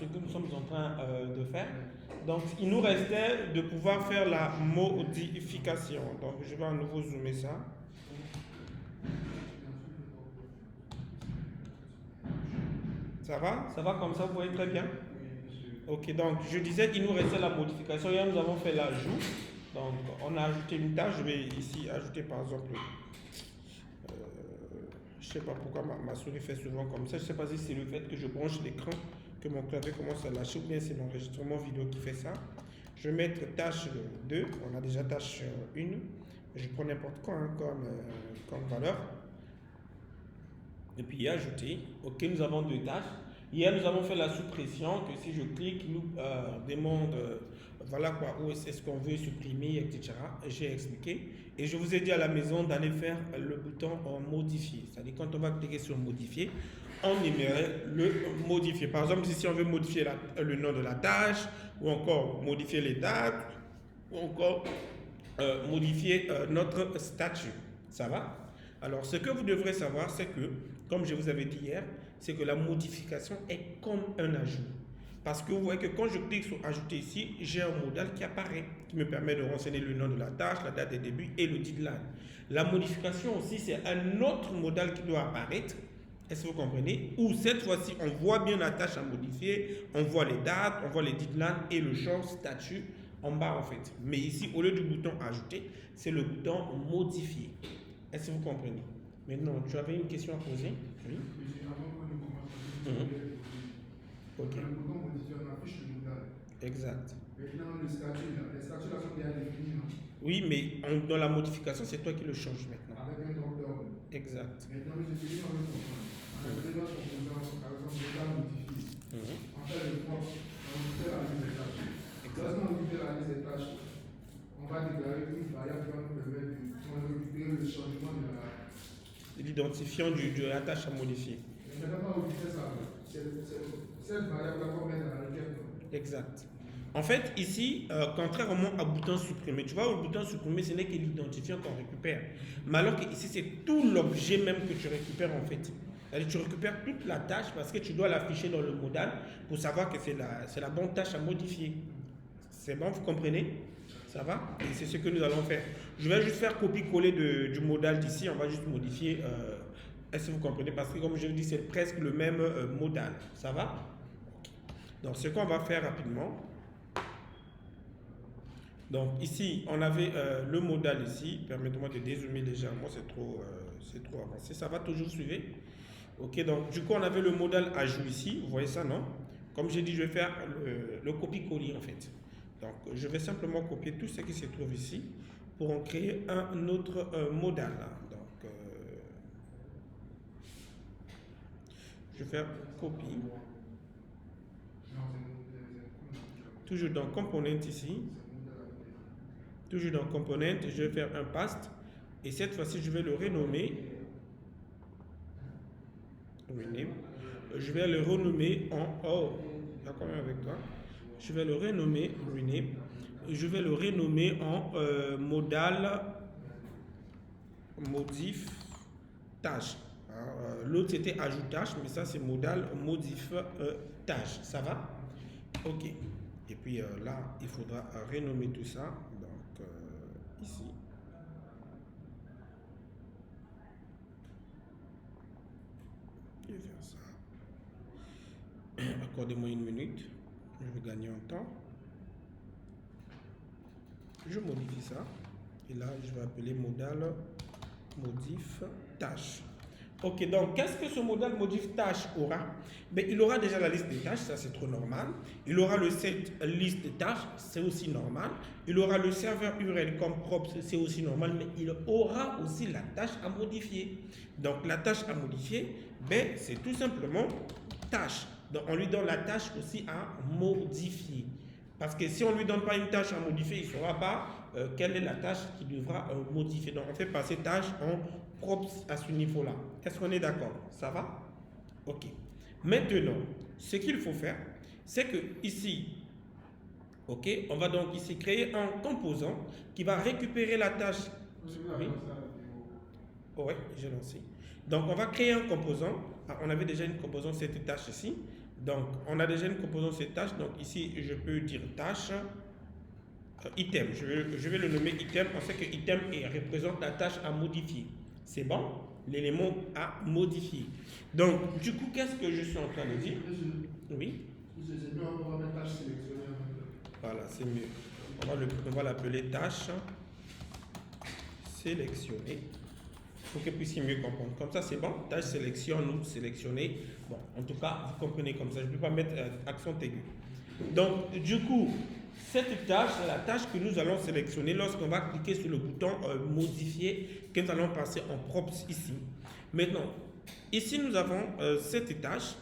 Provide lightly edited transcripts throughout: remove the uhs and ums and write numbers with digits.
ce que nous sommes en train de faire. Donc, il nous restait de pouvoir faire la modification. Donc, je vais à nouveau zoomer ça. Ça va? Ça va comme ça, vous voyez très bien? Ok, donc je disais qu'il nous restait la modification. Hier, nous avons fait l'ajout. Donc, on a ajouté une tâche. Je vais ici ajouter par exemple. Je ne sais pas pourquoi ma souris fait souvent comme ça. Je ne sais pas si c'est le fait que je branche l'écran, que mon clavier commence à lâcher, ou bien c'est l'enregistrement vidéo qui fait ça. Je vais mettre tâche 2. On a déjà tâche 1. Je prends n'importe quoi hein, comme valeur. Et puis ajouter. Ok, nous avons 2 tâches. Hier, nous avons fait la suppression, que si je clique, nous demande, voilà quoi, où est-ce qu'on veut supprimer, etc. J'ai expliqué. Et je vous ai dit à la maison d'aller faire le bouton modifier. C'est-à-dire quand on va cliquer sur modifier, on aimerait le modifier. Par exemple, si on veut modifier le nom de la tâche, ou encore modifier les dates, ou encore modifier notre statut. Ça va? Alors, ce que vous devrez savoir, c'est que, comme je vous avais dit hier, c'est que la modification est comme un ajout. Parce que vous voyez que quand je clique sur ajouter ici, j'ai un modal qui apparaît, qui me permet de renseigner le nom de la tâche, la date de début et le deadline. La modification aussi, c'est un autre modal qui doit apparaître. Est-ce que vous comprenez? Ou cette fois-ci, on voit bien la tâche à modifier, on voit les dates, on voit les deadlines et le champ statut en bas en fait. Mais ici, au lieu du bouton ajouter, c'est le bouton modifier. Est-ce que vous comprenez? Maintenant, tu avais une question à poser? Oui. Ok. Exact. Maintenant, les statuts là sont bien définis, non? Oui, mais dans la modification, c'est toi qui le changes maintenant. Avec un drop-down. Exact. Maintenant, je suis dans le comprendre. On a déjà son composant, par exemple, déjà modifié. On fait le force, on fait la liste des tâches. Lorsqu'on fait la liste des tâches, on va déclarer une variable qui va nous permettre de récupérer le changement de l'identifiant de la tâche à modifier. Mais maintenant, on fait ça. Cette variable-là qu'on met dans la requête. Exact. En fait, ici, contrairement au bouton supprimer, tu vois, au bouton supprimer, ce n'est que l'identifiant qu'on récupère. Mais alors que ici, c'est tout l'objet même que tu récupères en fait. C'est-à-dire, tu récupères toute la tâche parce que tu dois l'afficher dans le modal pour savoir que c'est la bonne tâche à modifier. C'est bon, vous comprenez? Ça va? Et c'est ce que nous allons faire. Je vais juste faire copier-coller du modal d'ici. On va juste modifier. Est-ce que vous comprenez? Parce que comme je vous dis, c'est presque le même modal. Ça va? Donc, ce qu'on va faire rapidement. Donc, ici, on avait le modal ici. Permettez-moi de dézoomer légèrement. C'est trop avancé. Ça va toujours suivre? Ok, donc, du coup, on avait le modal ajout ici. Vous voyez ça, non? Comme j'ai dit, je vais faire le copier-coller en fait. Donc, je vais simplement copier tout ce qui se trouve ici pour en créer un autre modal. Donc, je vais faire copie. Toujours dans component ici. Toujours dans component, je vais faire un paste. Et cette fois-ci, je vais le renommer. Je vais le renommer en... Oh, d'accord avec toi. Je vais le renommer rename. Je vais le renommer en modal modif tâche. L'autre c'était ajout tâche, mais ça c'est modal modif tâche. Ça va? Ok. Et puis là, il faudra renommer tout ça. Donc ici. Je vais faire ça. Accordez-moi une minute. Je vais gagner en temps. Je modifie ça. Et là, je vais appeler modal modif tâche. Ok, donc qu'est-ce que ce modal modif tâche aura? Ben, il aura déjà la liste des tâches, ça c'est trop normal. Il aura le set liste des tâches, c'est aussi normal. Il aura le serveur URL comme propre, c'est aussi normal. Mais il aura aussi la tâche à modifier. Donc la tâche à modifier, ben, c'est tout simplement tâche. Donc on lui donne la tâche aussi à modifier. Parce que si on ne lui donne pas une tâche à modifier, il ne saura pas quelle est la tâche qu'il devra modifier. Donc, on fait passer tâche en propre à ce niveau-là. Est-ce qu'on est d'accord? Ça va? Ok. Maintenant, ce qu'il faut faire, c'est que ici, ok, on va donc ici créer un composant qui va récupérer la tâche. Oui. Oui, j'ai lancé. Donc, on va créer un composant. Ah, on avait déjà une composante, cette tâche ici. Donc, on a déjà une composante cette tâche. Donc, ici, je peux dire tâche item. Je vais le nommer item. On sait que item représente la tâche à modifier. C'est bon? L'élément à modifier. Donc, du coup, qu'est-ce que je suis en train de dire? Oui. C'est mieux, on va mettre tâche sélectionnée. Voilà, c'est mieux. On va l'appeler tâche sélectionnée pour que vous puissiez mieux comprendre. Comme ça, c'est bon. Tâche sélectionne ou sélectionner. Bon, en tout cas, vous comprenez comme ça. Je ne peux pas mettre accent aigu. Donc, du coup, cette tâche, c'est la tâche que nous allons sélectionner lorsqu'on va cliquer sur le bouton modifier que nous allons passer en props ici. Maintenant, ici, nous avons cette tâche,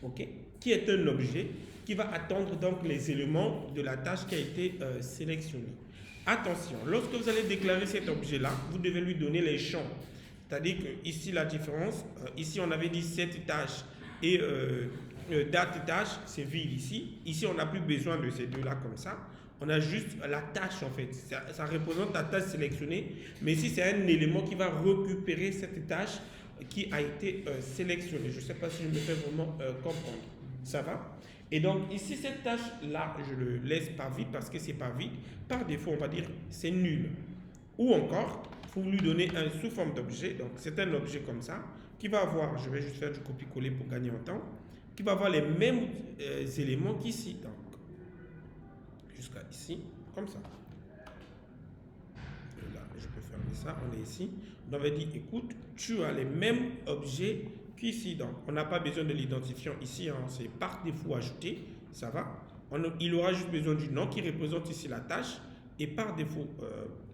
ok, qui est un objet qui va attendre donc les éléments de la tâche qui a été sélectionnée. Attention, lorsque vous allez déclarer cet objet-là, vous devez lui donner les champs. C'est-à-dire que ici, la différence, ici, on avait dit cette tâche et date tâche, c'est vide ici. Ici, on n'a plus besoin de ces deux-là comme ça. On a juste la tâche en fait. Ça représente la tâche sélectionnée. Mais ici, c'est un élément qui va récupérer cette tâche qui a été sélectionnée. Je ne sais pas si je me fais vraiment comprendre. Ça va? Et donc ici, cette tâche-là, je ne le laisse pas vide parce que ce n'est pas vide. Par défaut, on va dire c'est nul. Ou encore, il faut lui donner un sous forme d'objet. Donc c'est un objet comme ça qui va avoir, je vais juste faire du copier-coller pour gagner en temps, qui va avoir les mêmes éléments qu'ici. Donc jusqu'à ici, comme ça. Et là, je peux fermer ça, on est ici. On avait dit, écoute, tu as les mêmes objets qu'ici. Donc, on n'a pas besoin de l'identifiant ici, hein, c'est par défaut ajouté, ça va. Il aura juste besoin du nom qui représente ici la tâche. Et par défaut,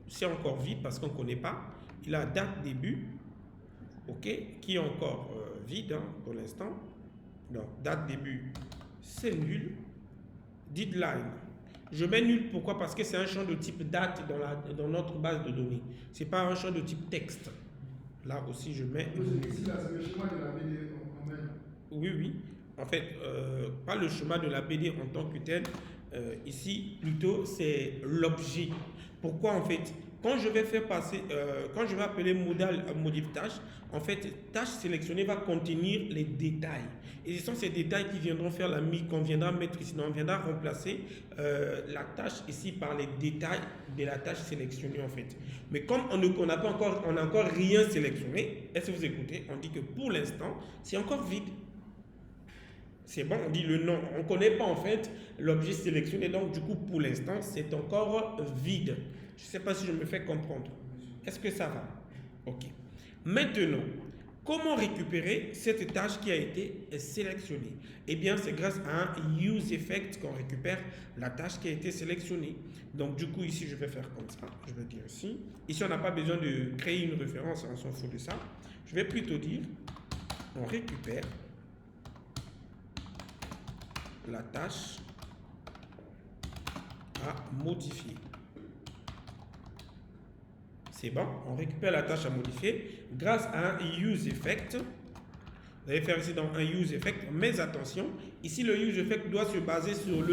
c'est encore vide parce qu'on ne connaît pas. Il a date début, ok, qui est encore vide hein, pour l'instant. Donc, date début, c'est nul. Deadline. Je mets nul, pourquoi? Parce que c'est un champ de type date dans notre base de données. Ce n'est pas un champ de type texte. Là aussi, je mets... Ici, là, c'est le schéma de la BD qu'on met. Oui, oui. En fait, pas le schéma de la BD en tant que tel. Ici, plutôt, c'est l'objet. Pourquoi, en fait? Quand je vais faire passer, quand je vais appeler modal modif tâche, en fait, tâche sélectionnée va contenir les détails. Et ce sont ces détails qui viendront faire la mise, qu'on viendra mettre ici. On viendra remplacer la tâche ici par les détails de la tâche sélectionnée, en fait. Mais comme on n'a pas encore, on n'a encore rien sélectionné, est-ce que vous écoutez? On dit que pour l'instant, c'est encore vide. C'est bon, on dit le nom. On ne connaît pas en fait l'objet sélectionné, donc du coup pour l'instant c'est encore vide. Je ne sais pas si je me fais comprendre. Est-ce que ça va? Ok. Maintenant, comment récupérer cette tâche qui a été sélectionnée? Eh bien, c'est grâce à un use effect qu'on récupère la tâche qui a été sélectionnée. Donc du coup ici je vais faire comme ça. Je vais dire ici. Ici on n'a pas besoin de créer une référence, on s'en fout de ça. Je vais plutôt dire on récupère la tâche à modifier. C'est bon, on récupère la tâche à modifier grâce à un use effect. Vous allez faire ici dans un use effect, mais attention, ici le use effect doit se baser sur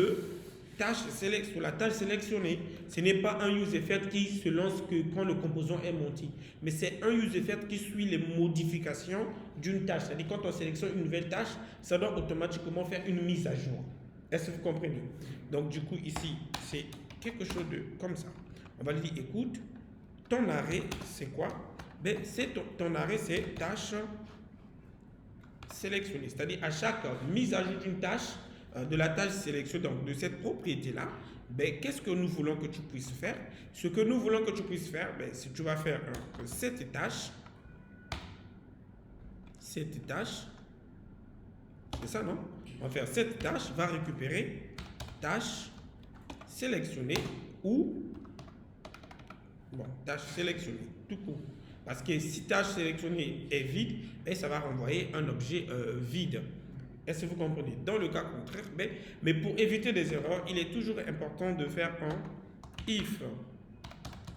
la tâche sélectionnée. Ce n'est pas un use effect qui se lance que quand le composant est monté, mais c'est un use effect qui suit les modifications d'une tâche. C'est-à-dire quand on sélectionne une nouvelle tâche, ça doit automatiquement faire une mise à jour. Est-ce que vous comprenez? Donc du coup ici, c'est quelque chose de comme ça. On va lui dire, écoute, ton arrêt, c'est quoi? Ben, ton arrêt, c'est tâche sélectionnée. C'est-à-dire à chaque mise à jour d'une tâche, de la tâche sélectionnée, donc de cette propriété-là, ben, qu'est-ce que nous voulons que tu puisses faire? Ce que nous voulons que tu puisses faire, ben, si tu vas faire cette tâche, c'est ça, non? On va faire cette tâche, va récupérer tâche sélectionnée ou tâche sélectionnée, tout court. Parce que si tâche sélectionnée est vide, ben, ça va renvoyer un objet vide. Est-ce que vous comprenez? Dans le cas contraire, mais pour éviter des erreurs, il est toujours important de faire un if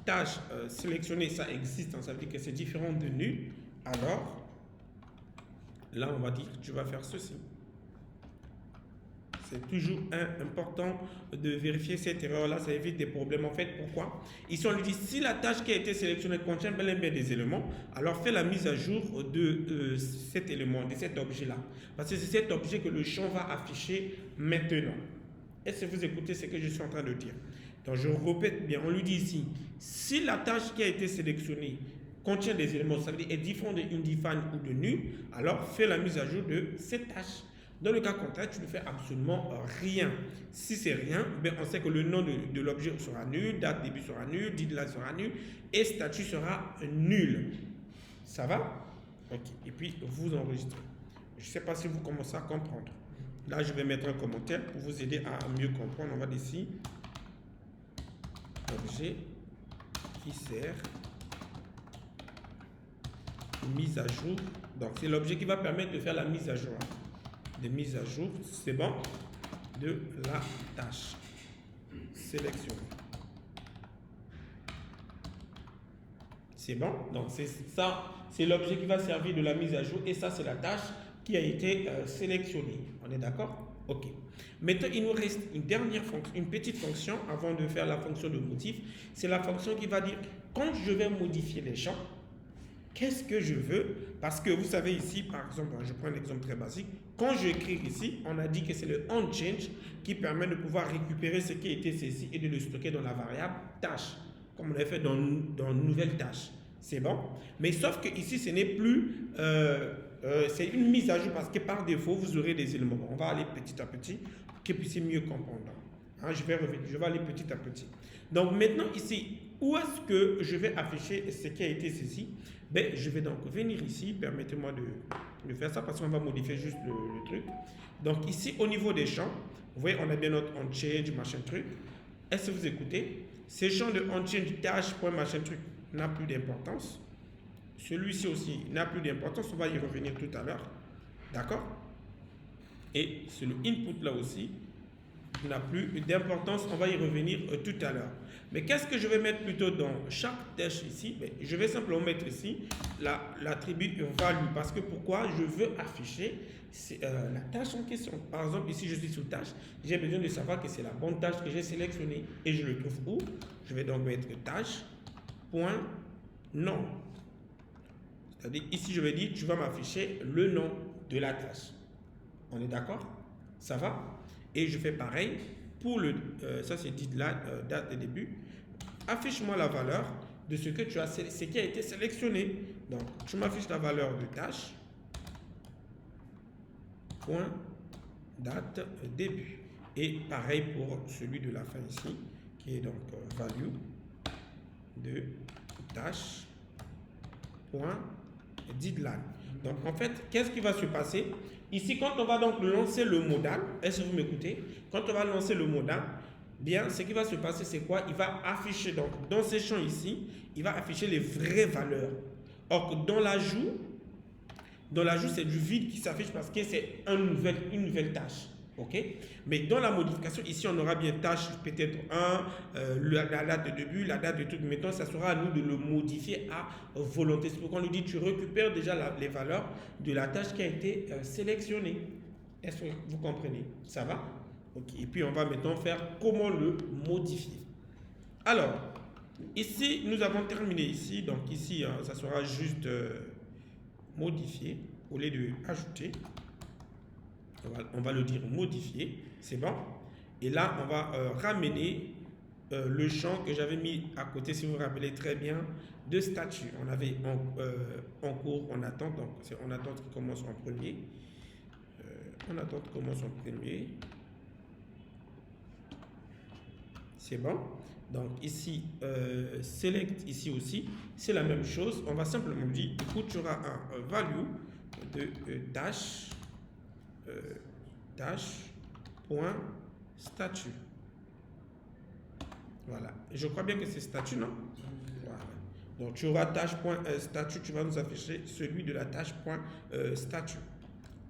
tâche sélectionnée, ça existe, hein, ça veut dire que c'est différent de nul. Alors, là, on va dire que tu vas faire ceci. C'est toujours important de vérifier cette erreur-là, ça évite des problèmes. En fait, pourquoi? Ici, on lui dit, si la tâche qui a été sélectionnée contient bel et bien des éléments, alors fais la mise à jour de cet élément, de cet objet-là. Parce que c'est cet objet que le champ va afficher maintenant. Est-ce que vous écoutez ce que je suis en train de dire? Donc, je répète bien, on lui dit ici, si la tâche qui a été sélectionnée contient des éléments, ça veut dire est différent de undefined ou de nu, alors fais la mise à jour de cette tâche. Dans le cas contraire, tu ne fais absolument rien. Si c'est rien, ben on sait que le nom de l'objet sera nul, date début sera nul, deadline sera nul et statut sera nul. Ça va? Ok. Et puis, vous enregistrez. Je ne sais pas si vous commencez à comprendre. Là, je vais mettre un commentaire pour vous aider à mieux comprendre. On va dire ici, objet qui sert mise à jour. Donc, c'est l'objet qui va permettre de faire la mise à jour. De mise à jour, c'est bon, de la tâche. Sélection. C'est bon. Donc, c'est ça, c'est l'objet qui va servir de la mise à jour. Et ça, c'est la tâche qui a été sélectionnée. On est d'accord? Ok. Maintenant, il nous reste une dernière fonction, une petite fonction avant de faire la fonction de motif. C'est la fonction qui va dire, quand je vais modifier les champs, qu'est-ce que je veux? Parce que vous savez ici, par exemple, je prends un exemple très basique. Quand je écris ici, on a dit que c'est le onChange qui permet de pouvoir récupérer ce qui a été saisi et de le stocker dans la variable tâche, comme on l'a fait dans nouvelle tâche. C'est bon? Mais sauf que ici, ce n'est plus... c'est une mise à jour parce que par défaut, vous aurez des éléments. On va aller petit à petit pour que vous puissiez mieux comprendre. Hein, je vais aller petit à petit. Donc maintenant, ici, où est-ce que je vais afficher ce qui a été saisi? Ben, je vais donc venir ici, permettez-moi de faire ça parce qu'on va modifier juste le truc. Donc ici, au niveau des champs, vous voyez, on a bien notre onChange, machin truc. Est-ce que vous écoutez? Ces champs de onChange, tâche, point, machin truc n'a plus d'importance. Celui-ci aussi n'a plus d'importance, on va y revenir tout à l'heure. D'accord? Et sur le input là aussi, n'a plus d'importance, on va y revenir tout à l'heure. Mais qu'est-ce que je vais mettre plutôt dans chaque tâche ici? Ben, je vais simplement mettre ici l'attribut value. Parce que pourquoi? Je veux afficher la tâche en question. Par exemple, ici je suis sous tâche, j'ai besoin de savoir que c'est la bonne tâche que j'ai sélectionnée. Et je le trouve où? Je vais donc mettre tâche, point, nom. C'est-à-dire ici je vais dire, tu vas m'afficher le nom de la tâche. On est d'accord? Ça va? Et je fais pareil pour le, ça c'est dit là, date de début. Affiche-moi la valeur de ce que tu as, ce qui a été sélectionné. Donc, tu m'affiches la valeur de tâche, point, date, début. Et pareil pour celui de la fin ici, qui est donc value de tâche, point, deadline. Donc, en fait, qu'est-ce qui va se passer? Ici, quand on va donc lancer le modal, est-ce que vous m'écoutez? Quand on va lancer le modal, bien, ce qui va se passer, c'est quoi? Il va afficher, donc, dans ces champs ici, il va afficher les vraies valeurs. Or, dans l'ajout, c'est du vide qui s'affiche parce que c'est une nouvelle tâche. Ok? Mais dans la modification, ici, on aura bien tâche peut-être 1, la date de début, la date de tout. Maintenant, ça sera à nous de le modifier à volonté. C'est pourquoi on nous dit tu récupères déjà les valeurs de la tâche qui a été sélectionnée. Est-ce que vous comprenez? Ça va? Ok. Et puis, on va maintenant faire comment le modifier. Alors, ici, nous avons terminé ici. Donc, ici, ça sera juste modifier au lieu de ajouter. On va le dire modifier, c'est bon. Et là, on va ramener le champ que j'avais mis à côté, si vous vous rappelez très bien, de statut. On avait en cours, en attente, donc c'est en attente qui commence en premier. En attente commence en premier. C'est bon. Donc ici, select ici aussi, c'est la même chose. On va simplement dire, écoute, tu auras un value de tâche. Point statut. Voilà. Je crois bien que c'est statut, non? Voilà. Donc tu auras tâche.statut, tu vas nous afficher celui de la tâche.statut.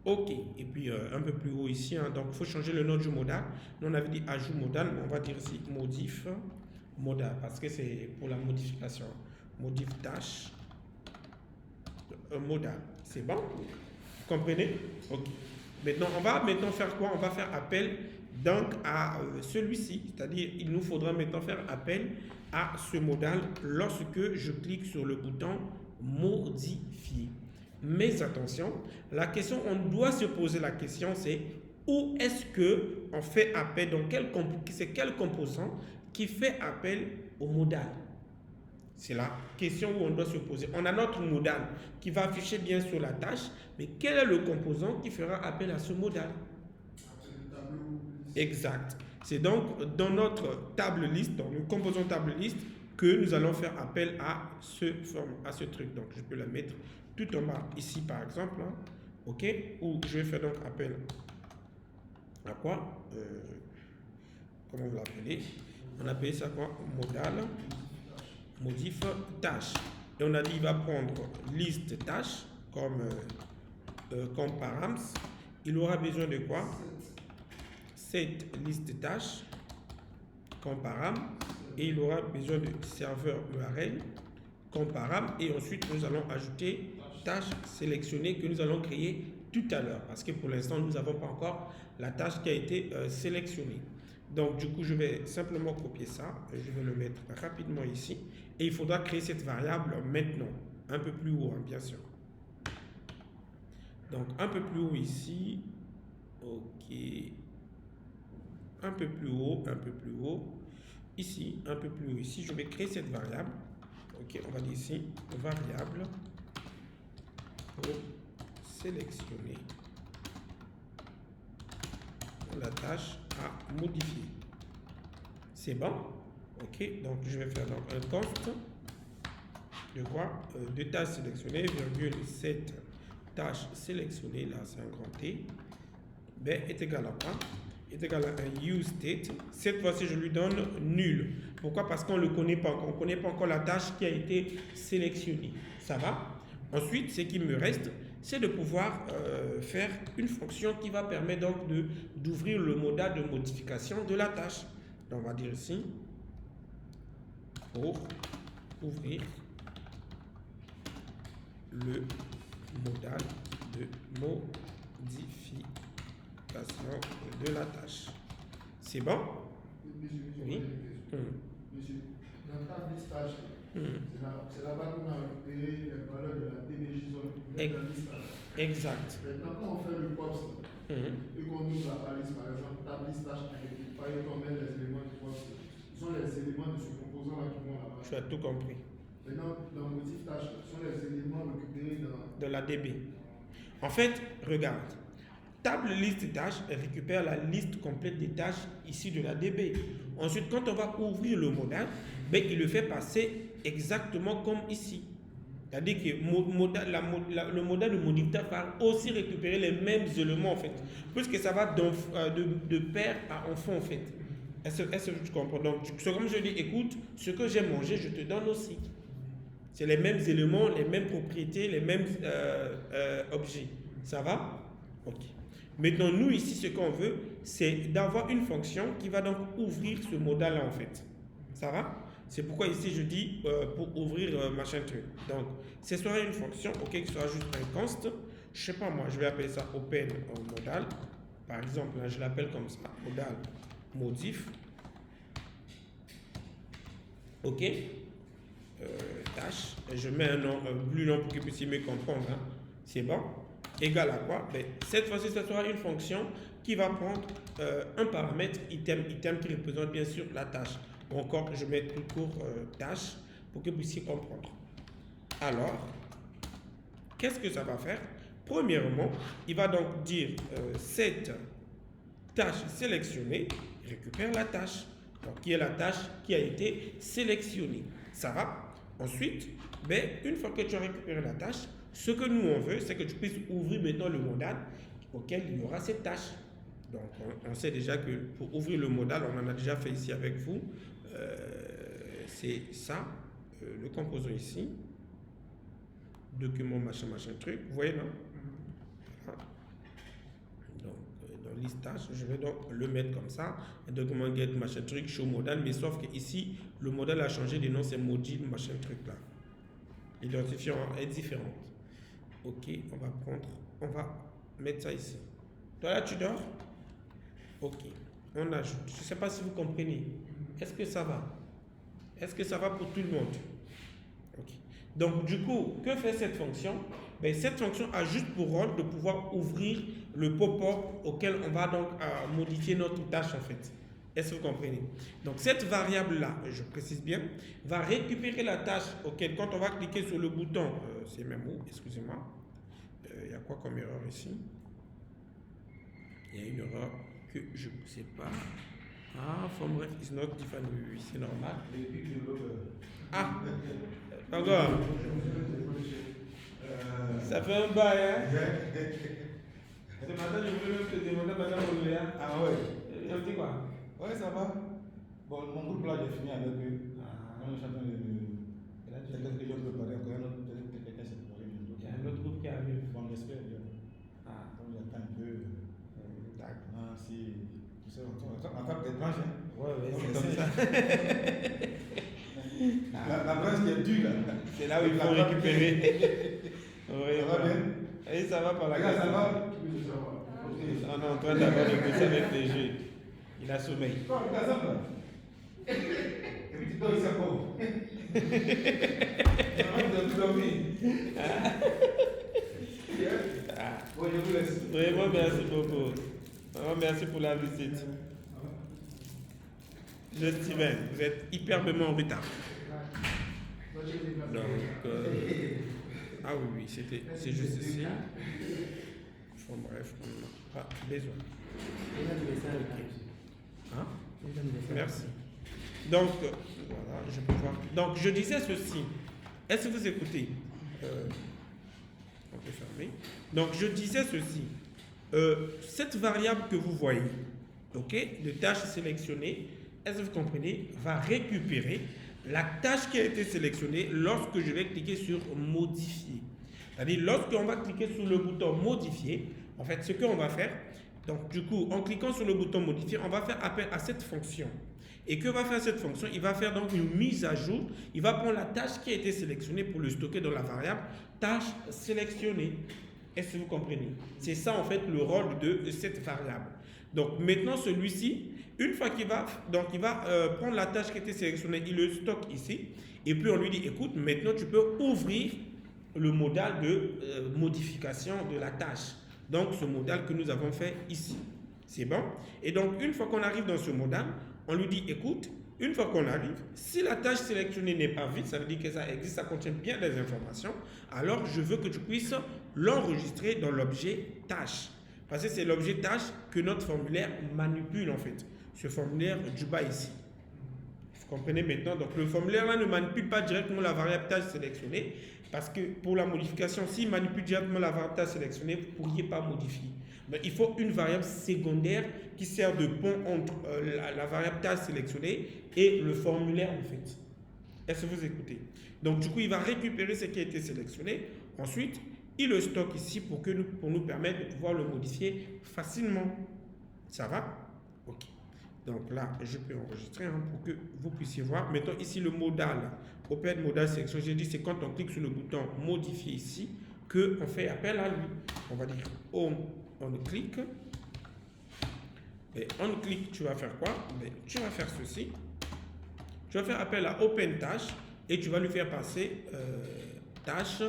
Ok. Et puis un peu plus haut ici, hein, donc il faut changer le nom du modal. Nous on avait dit ajout modal, mais on va dire ici modif modal parce que c'est pour la modification. Modif tâche modal. C'est bon? Vous comprenez? Ok. Maintenant, on va faire quoi? On va faire appel donc à celui-ci, c'est-à-dire il nous faudra maintenant faire appel à ce modal lorsque je clique sur le bouton modifier. Mais attention, la question, on doit se poser la question, c'est où est-ce que on fait appel, c'est quel composant qui fait appel au modal? C'est la question où on doit se poser. On a notre modal qui va afficher bien sur la tâche, mais quel est le composant qui fera appel à ce modal? Exact. C'est donc dans notre table liste, dans le composant table liste, que nous allons faire appel à ce truc. Donc je peux la mettre tout en bas ici par exemple, hein, ok, où je vais faire donc appel à quoi, comment vous l'appelez, on appelle ça quoi, modal modif tâche, et on a dit il va prendre liste tâche comme params. Il aura besoin de quoi? Cette liste tâche comme param, et il aura besoin de serveur URL comme param, et ensuite nous allons ajouter tâche sélectionnée que nous allons créer tout à l'heure, parce que pour l'instant nous n'avons pas encore la tâche qui a été sélectionnée. Donc du coup je vais simplement copier ça, je vais le mettre rapidement ici, et il faudra créer cette variable maintenant, un peu plus haut, hein, bien sûr. Donc un peu plus haut ici, ok, un peu plus haut, ici, un peu plus haut ici, je vais créer cette variable, ok, on va dire ici, variable pour sélectionner la tâche à modifier. C'est bon? Ok, donc je vais faire donc un const de quoi? De tâche sélectionnée, virgule, cette tâche sélectionnée, là c'est un grand T, ben, est égal à quoi? Est égal à un useState. Cette fois-ci, je lui donne nul. Pourquoi? Parce qu'on ne le connaît pas encore. On ne connaît pas encore la tâche qui a été sélectionnée. Ça va? Ensuite, ce qui me reste, c'est de pouvoir faire une fonction qui va permettre donc d'ouvrir le modal de modification de la tâche. Donc, on va dire ici, pour ouvrir le modal de modification de la tâche. C'est bon? Oui. Monsieur, dans la table liste tâche, c'est là-bas qu'on a récupéré les valeurs de la DBJ zone. Exact. Maintenant, quand on fait le POPS, et qu'on nous apparaisse par exemple table liste tâche par exemple, on met les éléments du POPS, ce sont les éléments de ce composant-là qui vont là-bas. Tu as tout compris. Maintenant, dans le motif tâche, ce sont les éléments récupérés dans la DB. En fait, regarde. Table liste tâches récupère la liste complète des tâches issues de la DB. Ensuite, quand on va ouvrir le modal, ben, il le fait passer exactement comme ici. C'est-à-dire que le modal de modificateur va aussi récupérer les mêmes éléments en fait, puisque ça va de père à enfant en fait. Est-ce que tu comprends? Donc, c'est comme je dis, écoute, ce que j'ai mangé, je te donne aussi. C'est les mêmes éléments, les mêmes propriétés, les mêmes objets. Ça va? Ok. Maintenant, nous ici, ce qu'on veut, c'est d'avoir une fonction qui va donc ouvrir ce modal-là en fait. Ça va? C'est pourquoi ici je dis pour ouvrir machin truc. Donc, ce sera une fonction, ok, qui sera juste un const. Je sais pas moi, je vais appeler ça open modal. Par exemple, là, je l'appelle comme ça, modal modif. Ok. Tâche. Et je mets un nom plus long pour qu'il puisse me comprendre. Hein. C'est bon. Égal à quoi? Ben, cette fois-ci, ce sera une fonction qui va prendre un paramètre item qui représente bien sûr la tâche. Ou encore, je mets tout court tâche pour que vous puissiez comprendre. Alors, qu'est-ce que ça va faire? Premièrement, il va donc dire cette tâche sélectionnée récupère la tâche. Donc, qui est la tâche qui a été sélectionnée. Ça va? Ensuite, ben, une fois que tu as récupéré la tâche, ce que nous on veut, c'est que tu puisses ouvrir maintenant le modal auquel il y aura cette tâche. Donc, on sait déjà que pour ouvrir le modal, on en a déjà fait ici avec vous. C'est ça, le composant ici. Document machin truc. Vous voyez, non? Voilà. Donc, dans liste tâche, je vais donc le mettre comme ça. Un document get machin truc, show modal. Mais sauf que ici, le modal a changé de nom, c'est module machin truc là. L'identifiant est différent. Ok, on va mettre ça ici. Toi là, tu dors? Ok. on ajoute. Je ne sais pas si vous comprenez. Est-ce que ça va? Est-ce que ça va pour tout le monde? Ok. Donc, du coup, que fait cette fonction? Ben, cette fonction a juste pour rôle de pouvoir ouvrir le pop-up auquel on va donc modifier notre tâche en fait. Est-ce que vous comprenez? Donc, cette variable-là, je précise bien, va récupérer la tâche auquel, quand on va cliquer sur le bouton, c'est même où, excusez-moi, il y a quoi comme erreur ici? Il y a une erreur que je ne sais pas. Ah, from ref is not defined. Oui, c'est normal. Ah, encore. Ça fait un bail, hein? Ce matin, je voulais même te demander, madame Oléa. Ah ouais. Elle dit quoi? Ouais, ça va. Bon, mon groupe là, j'ai fini avec eux. On est en train de. C'est quelque chose de préparé. Encore un autre, peut-être que quelqu'un s'est préparé bientôt. Il y a un autre groupe qui arrive. Bon, j'espère bien. Ah, Donc, j'attends un peu. d'accord. Ah, si. Tu sais, on tape des branches, hein. Ouais, Donc, c'est comme ça. La branche qui est dure là. C'est là où il faut récupérer. Oui, Ça va bien? Et ça va par la Regarde, ça va? Oui, ça va. On est en train d'avoir négocié avec les jeux. Il a sommeil. Quoi, regarde ça là. Et puis tu dors ici encore. Ça va, tu as tout dormi. Ah. Bon, je vous laisse. Vraiment, merci beaucoup. Vraiment, merci pour la visite. Je Steven, vous êtes hyperbement en retard. Donc, ah oui, c'est juste ici. Bon, bref, on n'a pas besoin. Hein? Merci. Donc, voilà, je peux voir. Donc, je disais ceci. Est-ce que vous écoutez? On peut fermer. Donc, je disais ceci. Cette variable que vous voyez, ok, de tâche sélectionnée, est-ce que vous comprenez, va récupérer la tâche qui a été sélectionnée lorsque je vais cliquer sur modifier. C'est-à-dire, lorsqu'on va cliquer sur le bouton modifier, en fait, ce qu'on va faire, donc du coup, en cliquant sur le bouton modifier, on va faire appel à cette fonction. Et que va faire cette fonction? Il va faire donc une mise à jour. Il va prendre la tâche qui a été sélectionnée pour le stocker dans la variable tâche sélectionnée. Est-ce que vous comprenez? C'est ça en fait le rôle de cette variable. Donc maintenant celui-ci, une fois qu'il va, donc il va prendre la tâche qui a été sélectionnée, il le stocke ici. Et puis on lui dit, écoute, maintenant tu peux ouvrir le modal de modification de la tâche. Donc ce modal que nous avons fait ici. C'est bon? Et donc une fois qu'on arrive dans ce modal, on lui dit, écoute, une fois qu'on arrive, si la tâche sélectionnée n'est pas vide, ça veut dire que ça existe, ça contient bien des informations, alors je veux que tu puisses l'enregistrer dans l'objet tâche. Parce que c'est l'objet tâche que notre formulaire manipule en fait. Ce formulaire du bas ici. Vous comprenez maintenant? Donc le formulaire là ne manipule pas directement la variable tâche sélectionnée, parce que pour la modification, s'il manipule directement la variable tâche sélectionnée, vous ne pourriez pas modifier. Mais il faut une variable secondaire qui sert de pont entre la variable tâche sélectionnée et le formulaire en fait. Est-ce que vous écoutez? Donc du coup, il va récupérer ce qui a été sélectionné. Ensuite, il le stocke ici pour nous permettre de pouvoir le modifier facilement. Ça va? Ok. Donc là, je peux enregistrer pour que vous puissiez voir. Mettons ici le modal, Open Modal Sélection. J'ai dit c'est quand on clique sur le bouton modifier ici qu'on fait appel à lui. On va dire on clique. Et on clique, tu vas faire quoi? Tu vas faire ceci. Tu vas faire appel à Open Tâche et tu vas lui faire passer tâche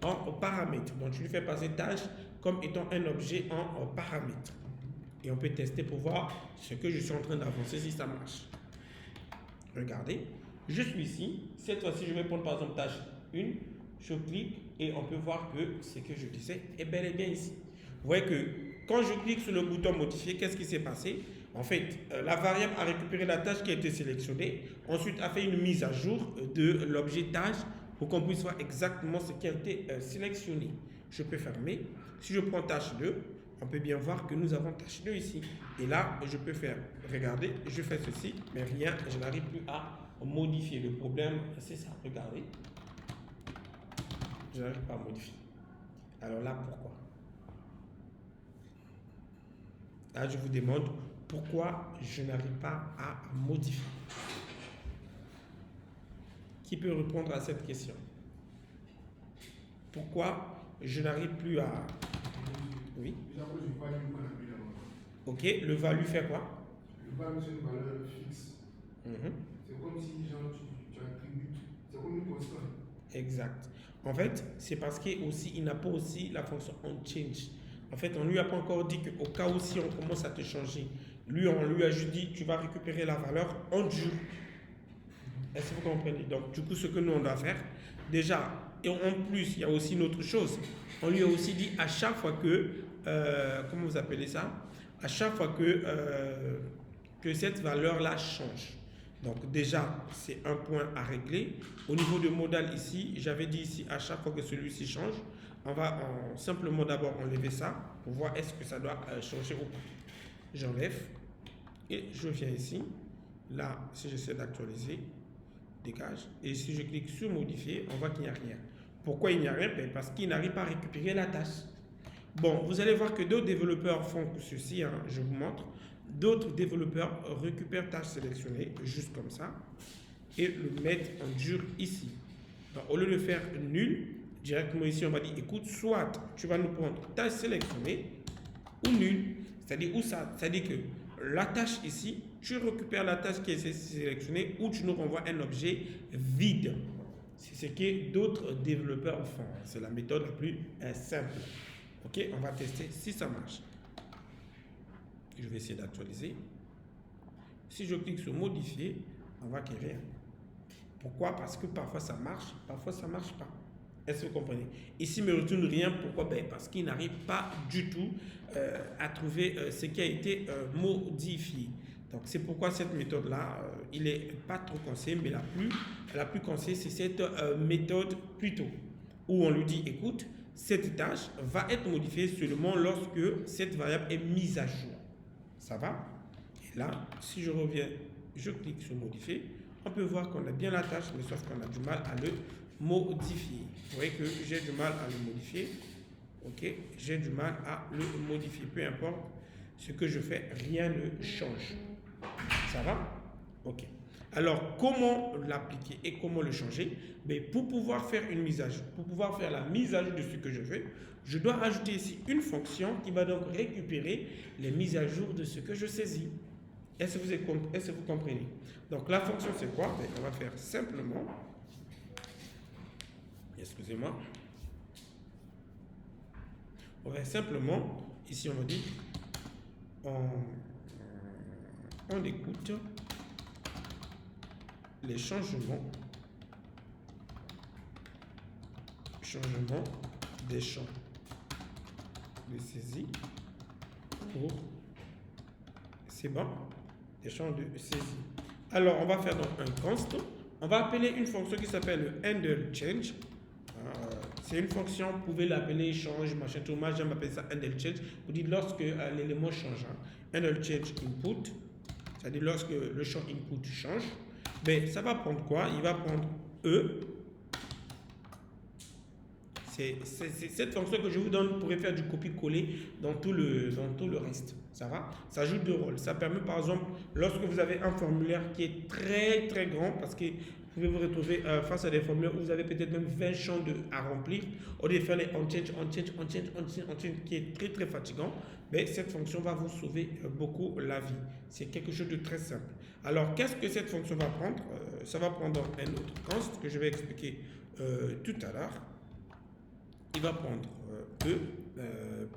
en paramètre. Donc, tu lui fais passer tâche comme étant un objet en paramètre. Et on peut tester pour voir ce que je suis en train d'avancer si ça marche. Regardez, je suis ici. Cette fois-ci, je vais prendre par exemple tâche 1. Je clique et on peut voir que ce que je disais est bel et bien ici. Vous voyez que quand je clique sur le bouton modifier, qu'est-ce qui s'est passé? En fait, la variable a récupéré la tâche qui a été sélectionnée. Ensuite, a fait une mise à jour de l'objet tâche pour qu'on puisse voir exactement ce qui a été sélectionné. Je peux fermer. Si je prends tâche 2, on peut bien voir que nous avons tâche 2 ici. Et là, je peux faire, regardez, je fais ceci, mais rien, je n'arrive plus à modifier. Le problème, c'est ça, regardez. Je n'arrive pas à modifier. Alors là, pourquoi? Là, je vous demande pourquoi je n'arrive pas à modifier. Qui peut répondre à cette question? Pourquoi je n'arrive plus à... Oui. Je vois qu'on appuie là-bas. Ok, le value fait quoi? Le peux pas mettre une valeur fixe. Mhm. C'est comme si genre, tu attribues, c'est comme une constante. Exact. En fait, c'est parce qu'il n'a pas aussi la fonction onChange. En fait, on ne lui a pas encore dit qu'au cas où si on commence à te changer, lui, on lui a juste dit tu vas récupérer la valeur en dur. Est-ce que vous comprenez? Donc, du coup, ce que nous, on doit faire, déjà, et en plus, il y a aussi une autre chose. On lui a aussi dit à chaque fois que, comment vous appelez ça? À chaque fois que cette valeur-là change. Donc, déjà, c'est un point à régler. Au niveau de modal ici, j'avais dit ici, à chaque fois que celui-ci change, on va simplement d'abord enlever ça pour voir est-ce que ça doit changer ou pas. J'enlève et je viens ici. Là, si j'essaie d'actualiser, dégage. Et si je clique sur modifier, on voit qu'il n'y a rien. Pourquoi il n'y a rien? Parce qu'il n'arrive pas à récupérer la tâche. Bon, vous allez voir que d'autres développeurs font ceci, hein, je vous montre. D'autres développeurs récupèrent tâche sélectionnée, juste comme ça, et le mettent en dur ici. Donc, au lieu de faire nul, directement ici, on va dire, écoute, soit tu vas nous prendre tâche sélectionnée ou nul. C'est-à-dire où ça? C'est-à-dire que la tâche ici, tu récupères la tâche qui est sélectionnée ou tu nous renvoies un objet vide. C'est ce que d'autres développeurs font. C'est la méthode la plus simple. Ok, on va tester si ça marche. Je vais essayer d'actualiser. Si je clique sur modifier, on voit qu'il n'y a rien. Pourquoi? Parce que parfois ça marche, parfois ça ne marche pas. Est-ce que vous comprenez? Ici, il ne me retourne rien. Pourquoi? Parce qu'il n'arrive pas du tout à trouver ce qui a été modifié. Donc, c'est pourquoi cette méthode-là, il n'est pas trop conseillé, mais la plus conseillée, c'est cette méthode plutôt, où on lui dit, écoute, cette tâche va être modifiée seulement lorsque cette variable est mise à jour. Ça va? Et là, si je reviens, je clique sur modifier, on peut voir qu'on a bien la tâche, mais sauf qu'on a du mal à le modifier. Vous voyez que j'ai du mal à le modifier. Ok, j'ai du mal à le modifier. Peu importe ce que je fais, rien ne change. Ça va? Ok. Alors, comment l'appliquer et comment le changer? Mais pour pouvoir faire une mise à jour, pour pouvoir faire la mise à jour de ce que je fais, je dois ajouter ici une fonction qui va donc récupérer les mises à jour de ce que je saisis. Est-ce que vous comprenez? Donc, la fonction, c'est quoi? Ben, on va faire simplement, excusez-moi, on va simplement, ici on va dire, on écoute les changements des champs de saisie pour, c'est bon, des champs de saisie. Alors, on va faire donc un const. On va appeler une fonction qui s'appelle handleChange. C'est une fonction, vous pouvez l'appeler change, machin, tout. Moi, j'aime appeler ça handleChange. Vous dites lorsque l'élément change. HandleChange input, c'est-à-dire lorsque le champ input change. Ben, ça va prendre quoi? Il va prendre E. C'est cette fonction que je vous donne, vous pourrez faire du copier-coller dans tout le reste. Ça va? Ça ajoute deux rôles. Ça permet par exemple, lorsque vous avez un formulaire qui est très très grand, parce que vous pouvez vous retrouver face à des formulaires où vous avez peut-être même 20 champs à remplir, au lieu de faire les on-change, qui est très très fatigant, mais cette fonction va vous sauver beaucoup la vie. C'est quelque chose de très simple. Alors, qu'est-ce que cette fonction va prendre? Ça va prendre un autre const que je vais expliquer tout à l'heure. Il va prendre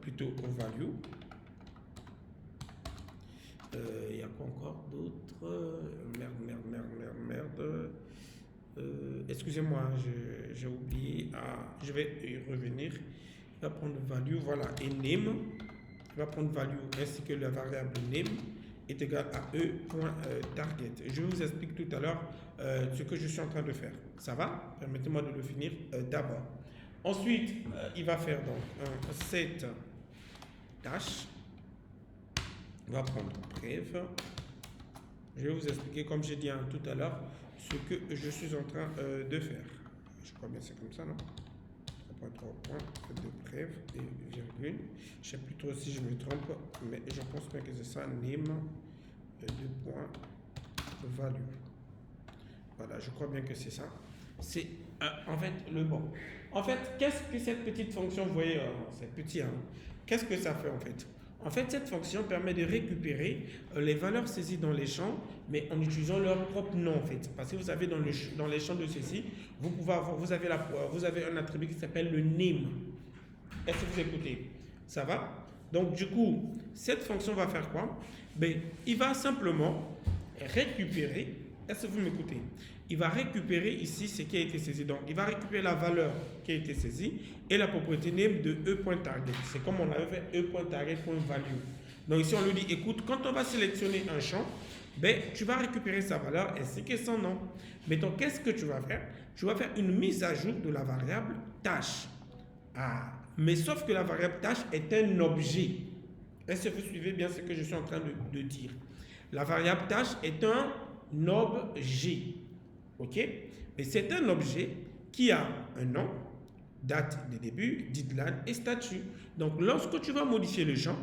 plutôt value. Il y a quoi encore d'autre? Merde. Excusez-moi, j'ai oublié. Je vais y revenir. Il va prendre value, voilà, et name. Il va prendre value ainsi que la variable name est égal à e.target. Je vous explique tout à l'heure ce que je suis en train de faire. Ça va? Permettez-moi de le finir d'abord. Ensuite, il va faire donc un set tâche. On va prendre bref. Je vais vous expliquer, comme j'ai dit tout à l'heure, ce que je suis en train de faire. Je crois bien que c'est comme ça, non? 3 points de bref et virgule. Je ne sais plus trop si je me trompe, mais je pense bien que c'est ça. Name, 2 points, value. Voilà, je crois bien que c'est ça. C'est en fait le bon. En fait, qu'est-ce que cette petite fonction, vous voyez, c'est petit, hein? Qu'est-ce que ça fait en fait? En fait, cette fonction permet de récupérer les valeurs saisies dans les champs, mais en utilisant leur propre nom, en fait. Parce que vous avez dans les champs de ceci, vous avez un attribut qui s'appelle le name. Est-ce que vous écoutez? Ça va? Donc, du coup, cette fonction va faire quoi? Ben, il va simplement récupérer. Est-ce que vous m'écoutez? Il va récupérer ici ce qui a été saisi. Donc, il va récupérer la valeur qui a été saisie et la propriété name de e.target. C'est comme on avait fait e.target.value. Donc, ici, on lui dit, écoute, quand on va sélectionner un champ, ben, tu vas récupérer sa valeur ainsi que son nom. Mais donc, qu'est-ce que tu vas faire? Tu vas faire une mise à jour de la variable tâche. Ah, mais sauf que la variable tâche est un objet. Est-ce que vous suivez bien ce que je suis en train de dire? La variable tâche est un objet. OK? Mais c'est un objet qui a un nom, date de début, deadline et statut. Donc, lorsque tu vas modifier le champ,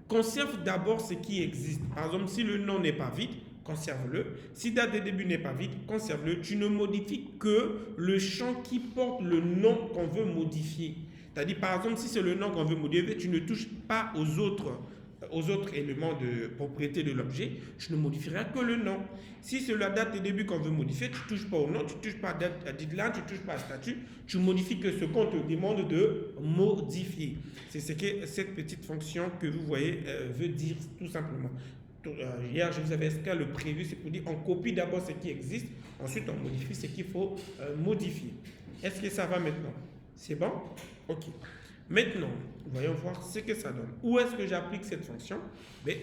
conserve d'abord ce qui existe. Par exemple, si le nom n'est pas vide, conserve-le. Si date de début n'est pas vide, conserve-le. Tu ne modifies que le champ qui porte le nom qu'on veut modifier. C'est-à-dire, par exemple, si c'est le nom qu'on veut modifier, tu ne touches pas aux autres éléments de propriété de l'objet, tu ne modifieras que le nom. Si c'est la date de début qu'on veut modifier, tu ne touches pas au nom, tu ne touches pas à deadline, tu ne touches pas à statut, tu modifies que ce qu'on te demande de modifier. C'est ce que cette petite fonction que vous voyez veut dire tout simplement. Hier, je vous avais expliqué le prévu, c'est pour dire on copie d'abord ce qui existe, ensuite on modifie ce qu'il faut modifier. Est-ce que ça va maintenant? C'est bon? Ok. Maintenant, voyons voir ce que ça donne. Où est-ce que j'applique cette fonction?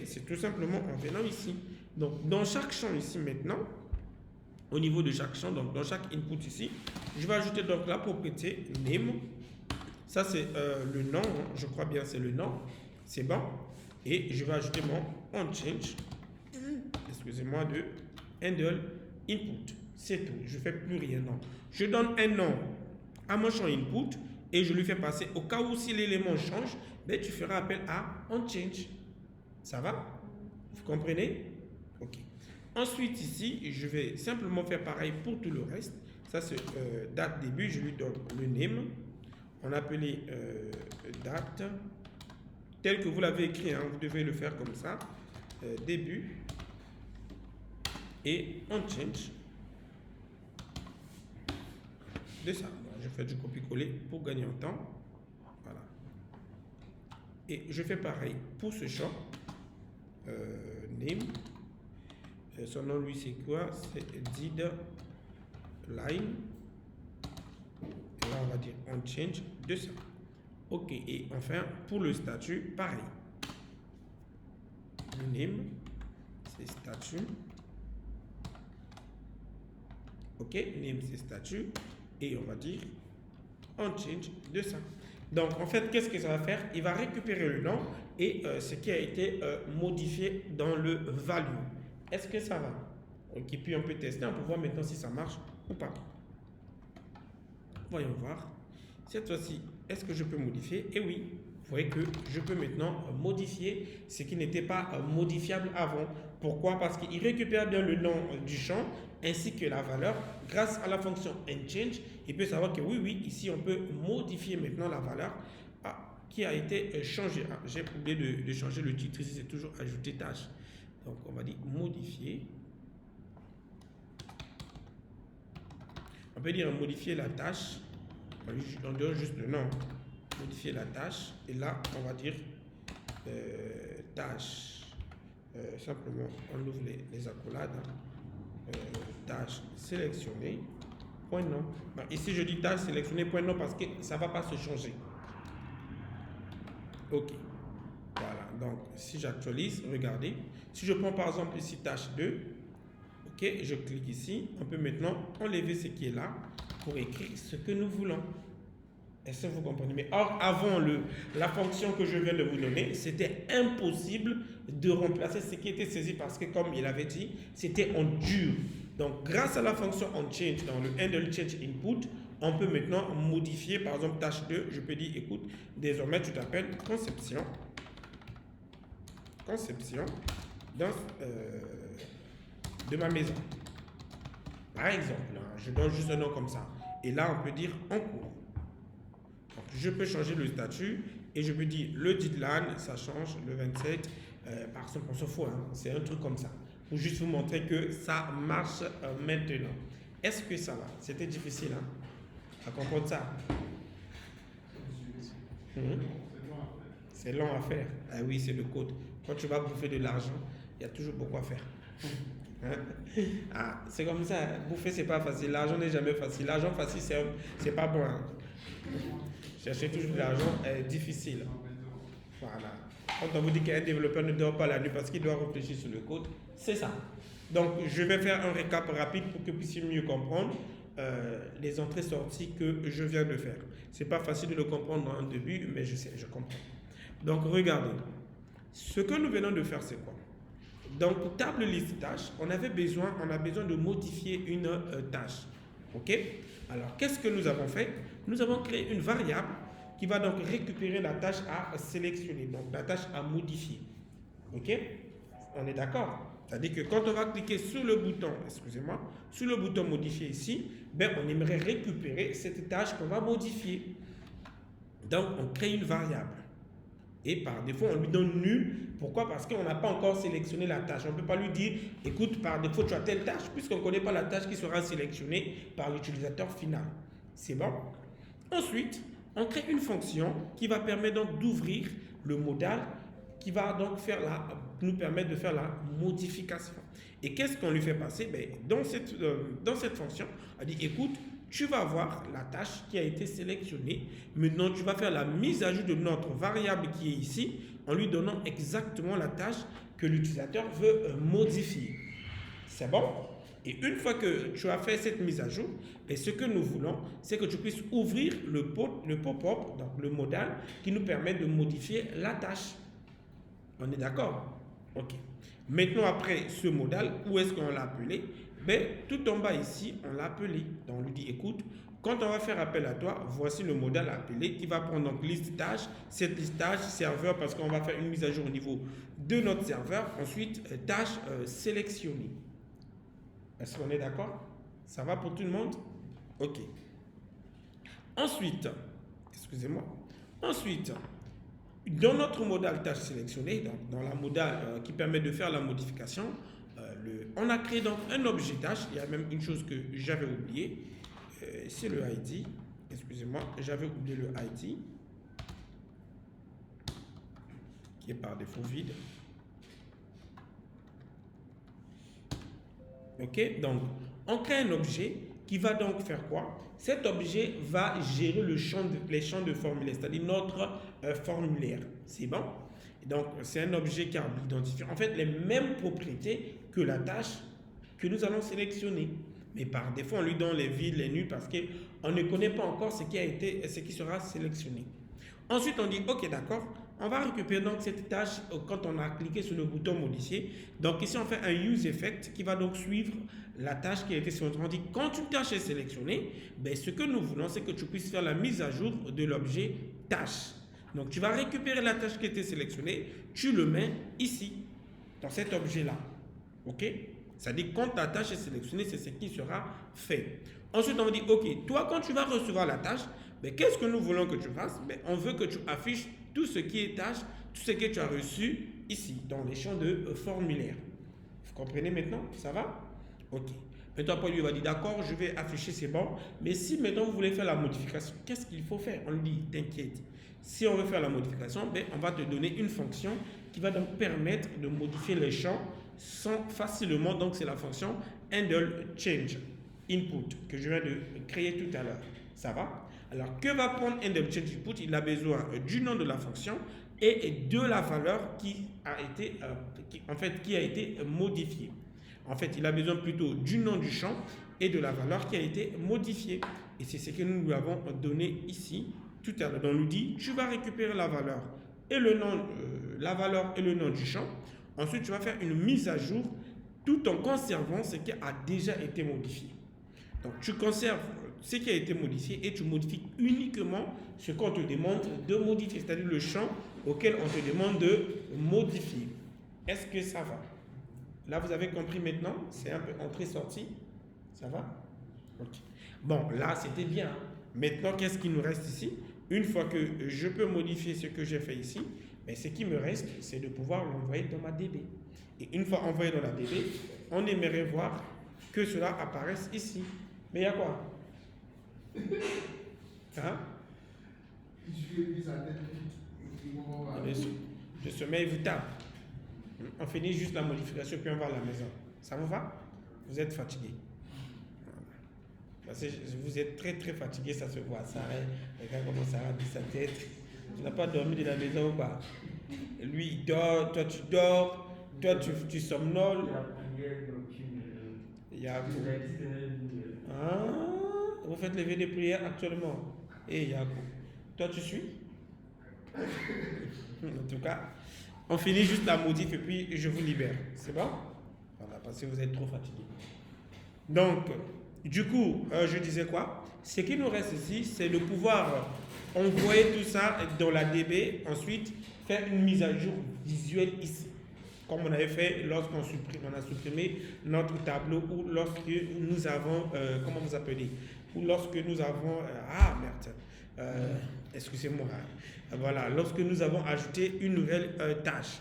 C'est tout simplement en venant ici. Donc, dans chaque champ ici maintenant, au niveau de chaque champ, donc dans chaque input ici, je vais ajouter donc la propriété name. Ça, c'est le nom, hein, je crois bien c'est le nom. C'est bon. Et je vais ajouter mon onChange, excusez-moi, de handle input. C'est tout. Je ne fais plus rien. Non. Je donne un nom à mon champ input et je lui fais passer, au cas où si l'élément change, tu feras appel à onChange. Ça va? Vous comprenez? Ok. Ensuite, ici, je vais simplement faire pareil pour tout le reste. Ça, c'est date début. Je lui donne le name. On appelait date. Tel que vous l'avez écrit, hein, vous devez le faire comme ça. Début. Et onChange. De ça. Je fais du copier-coller pour gagner en temps. Voilà. Et je fais pareil pour ce champ. Name. Son nom, lui, c'est quoi? C'est did line. Et là, on va dire onChange de ça. Ok. Et enfin, pour le statut, pareil. Le name, c'est statut. Ok. Name, c'est statut. Et on va dire onChange de ça. Donc, en fait, qu'est-ce que ça va faire? Il va récupérer le nom et ce qui a été modifié dans le value. Est-ce que ça va? Ok, puis on peut tester, on peut voir maintenant si ça marche ou pas. Voyons voir. Cette fois-ci, est-ce que je peux modifier? Et oui, vous voyez que je peux maintenant modifier ce qui n'était pas modifiable avant. Pourquoi? Parce qu'il récupère bien le nom du champ ainsi que la valeur. Grâce à la fonction onChange, il peut savoir que oui, ici on peut modifier maintenant la valeur qui a été changée. J'ai oublié de changer le titre ici, c'est toujours ajouter tâche. Donc on va dire modifier. On peut dire modifier la tâche. On donne juste le nom. Modifier la tâche. Et là, on va dire tâche. Simplement, on ouvre les accolades. Tâche sélectionnée. Point nom. Ben, ici, je dis tâche sélectionnée. Point nom parce que ça ne va pas se changer. Ok. Voilà. Donc, si j'actualise, regardez. Si je prends par exemple ici tâche 2. Ok. Je clique ici. On peut maintenant enlever ce qui est là pour écrire ce que nous voulons. Est-ce que vous comprenez? Mais or, avant la fonction que je viens de vous donner, c'était impossible de remplacer ce qui était saisi parce que, comme il avait dit, c'était en dur. Donc, grâce à la fonction onChange dans le handle change input, on peut maintenant modifier, par exemple, tâche 2, je peux dire, écoute, désormais, tu t'appelles conception de ma maison. Par exemple, je donne juste un nom comme ça. Et là, on peut dire en cours. Donc, je peux changer le statut et je me dis le deadline, ça change le 27. Par exemple, on s'en fout, hein, c'est un truc comme ça. Pour juste vous montrer que ça marche maintenant. Est-ce que ça va? C'était difficile hein, à comprendre ça. C'est long à faire. Ah oui, c'est le code. Quand tu vas bouffer de l'argent, il y a toujours beaucoup à faire. Hein? Ah, c'est comme ça. Bouffer, c'est pas facile. L'argent n'est jamais facile. L'argent facile, c'est pas bon. Hein? Chercher toujours de l'argent est difficile. Voilà. Quand on vous dit qu'un développeur ne dort pas la nuit parce qu'il doit réfléchir sur le code, c'est ça. Donc, je vais faire un récap rapide pour que vous puissiez mieux comprendre les entrées-sorties que je viens de faire. C'est pas facile de le comprendre en début, mais je sais, je comprends. Donc, regardez. Ce que nous venons de faire, c'est quoi? Donc, table liste tâches, on a besoin de modifier une tâche. OK? Alors, qu'est-ce que nous avons fait? Nous avons créé une variable qui va donc récupérer la tâche à sélectionner, donc la tâche à modifier. OK? On est d'accord? C'est-à-dire que quand on va cliquer sur le bouton, excusez-moi, sur le bouton modifier ici, ben on aimerait récupérer cette tâche qu'on va modifier. Donc, on crée une variable. Et par défaut, on lui donne nul. Pourquoi? Parce qu'on n'a pas encore sélectionné la tâche. On ne peut pas lui dire, écoute, par défaut, tu as telle tâche, puisqu'on ne connaît pas la tâche qui sera sélectionnée par l'utilisateur final. C'est bon? Ensuite, on crée une fonction qui va permettre donc d'ouvrir le modal, qui va donc nous permettre de faire la modification. Et qu'est-ce qu'on lui fait passer? Ben, dans cette fonction, on dit, écoute, tu vas voir la tâche qui a été sélectionnée. Maintenant, tu vas faire la mise à jour de notre variable qui est ici en lui donnant exactement la tâche que l'utilisateur veut modifier. C'est bon? Et une fois que tu as fait cette mise à jour, et ce que nous voulons, c'est que tu puisses ouvrir le pop-up, donc le modal, qui nous permet de modifier la tâche. On est d'accord? OK. Maintenant, après ce modal, où est-ce qu'on l'a appelé? Ben, tout en bas ici, on l'a appelé. Donc, on lui dit, écoute, quand on va faire appel à toi, voici le modal appelé qui va prendre donc liste tâche, cette liste tâche, serveur, parce qu'on va faire une mise à jour au niveau de notre serveur. Ensuite, tâche sélectionnée. Est-ce qu'on est d'accord? Ça va pour tout le monde? OK. Ensuite, excusez-moi. Ensuite, dans notre modal tâche sélectionnée, donc dans la modal qui permet de faire la modification, on a créé donc un objet tâche. Il y a même une chose que j'avais oublié. C'est le ID. Excusez-moi, j'avais oublié le ID qui est par défaut vide. OK, donc on crée un objet qui va donc faire quoi? Cet objet va gérer les champs de formulaire, c'est-à-dire notre formulaire. C'est bon? Donc, c'est un objet qui a l'identifiant. En fait, les mêmes propriétés que la tâche que nous allons sélectionner. Mais par défaut, on lui donne les vides, les nuls, parce qu'on ne connaît pas encore ce qui sera sélectionné. Ensuite, on dit, OK, d'accord, on va récupérer donc cette tâche quand on a cliqué sur le bouton modifier. Donc ici, on fait un use effect qui va donc suivre la tâche qui a été sélectionnée. On dit, quand une tâche est sélectionnée, ben, ce que nous voulons, c'est que tu puisses faire la mise à jour de l'objet tâche. Donc, tu vas récupérer la tâche qui a été sélectionnée, tu le mets ici, dans cet objet-là. OK? C'est-à-dire, quand ta tâche est sélectionnée, c'est ce qui sera fait. Ensuite, on dit, OK, toi, quand tu vas recevoir la tâche, ben, qu'est-ce que nous voulons que tu fasses? Ben, on veut que tu affiches tout ce qui est tâche, tout ce que tu as reçu ici, dans les champs de formulaire. Vous comprenez maintenant? Ça va? OK. Maintenant, Paul lui va dire, d'accord, je vais afficher, c'est bon. Mais si maintenant vous voulez faire la modification, qu'est-ce qu'il faut faire? On lui dit, t'inquiète. Si on veut faire la modification, ben, on va te donner une fonction qui va donc permettre de modifier les champs facilement. Donc, c'est la fonction handle change input que je viens de créer tout à l'heure. Ça va? Alors, que va prendre handle change input? Il a besoin du nom de la fonction et de la valeur qui a été modifiée. En fait, il a besoin plutôt du nom du champ et de la valeur qui a été modifiée. Et c'est ce que nous lui avons donné ici tout à l'heure. Donc, on nous dit, tu vas récupérer la valeur et le nom, du champ. Ensuite, tu vas faire une mise à jour tout en conservant ce qui a déjà été modifié. Donc, tu conserves ce qui a été modifié et tu modifies uniquement ce qu'on te demande de modifier, c'est-à-dire le champ auquel on te demande de modifier. Est-ce que ça va? Là, vous avez compris maintenant? C'est un peu entrée-sortie. Ça va? OK. Bon, là, c'était bien. Maintenant, qu'est-ce qui nous reste ici? Une fois que je peux modifier ce que j'ai fait ici, mais ce qui me reste, c'est de pouvoir l'envoyer dans ma DB. Et une fois envoyé dans la DB, on aimerait voir que cela apparaisse ici. Mais il y a quoi? Hein? Je se mets et vous tape. On finit juste la modification, puis on va à la maison. Ça vous va? Vous êtes fatigué. Parce que vous êtes très très fatigué, ça se voit. Ça, regarde comment ça a sa tête. Tu n'as pas dormi de la maison ou pas? Lui, il dort, toi tu dors, toi tu somnoles. Il y a... Ah, vous faites lever des prières actuellement. Et Yacoub, toi tu suis? En tout cas, on finit juste la modif et puis je vous libère. C'est bon? Voilà, parce que vous êtes trop fatigué. Donc, du coup, je disais quoi? Ce qui nous reste ici, c'est de pouvoir envoyer tout ça dans la DB, ensuite faire une mise à jour visuelle ici. Comme on avait fait lorsqu'on a supprimé notre tableau ou lorsque nous avons, comment vous appelez? Ou lorsque nous avons, excusez-moi, voilà, lorsque nous avons ajouté une nouvelle tâche.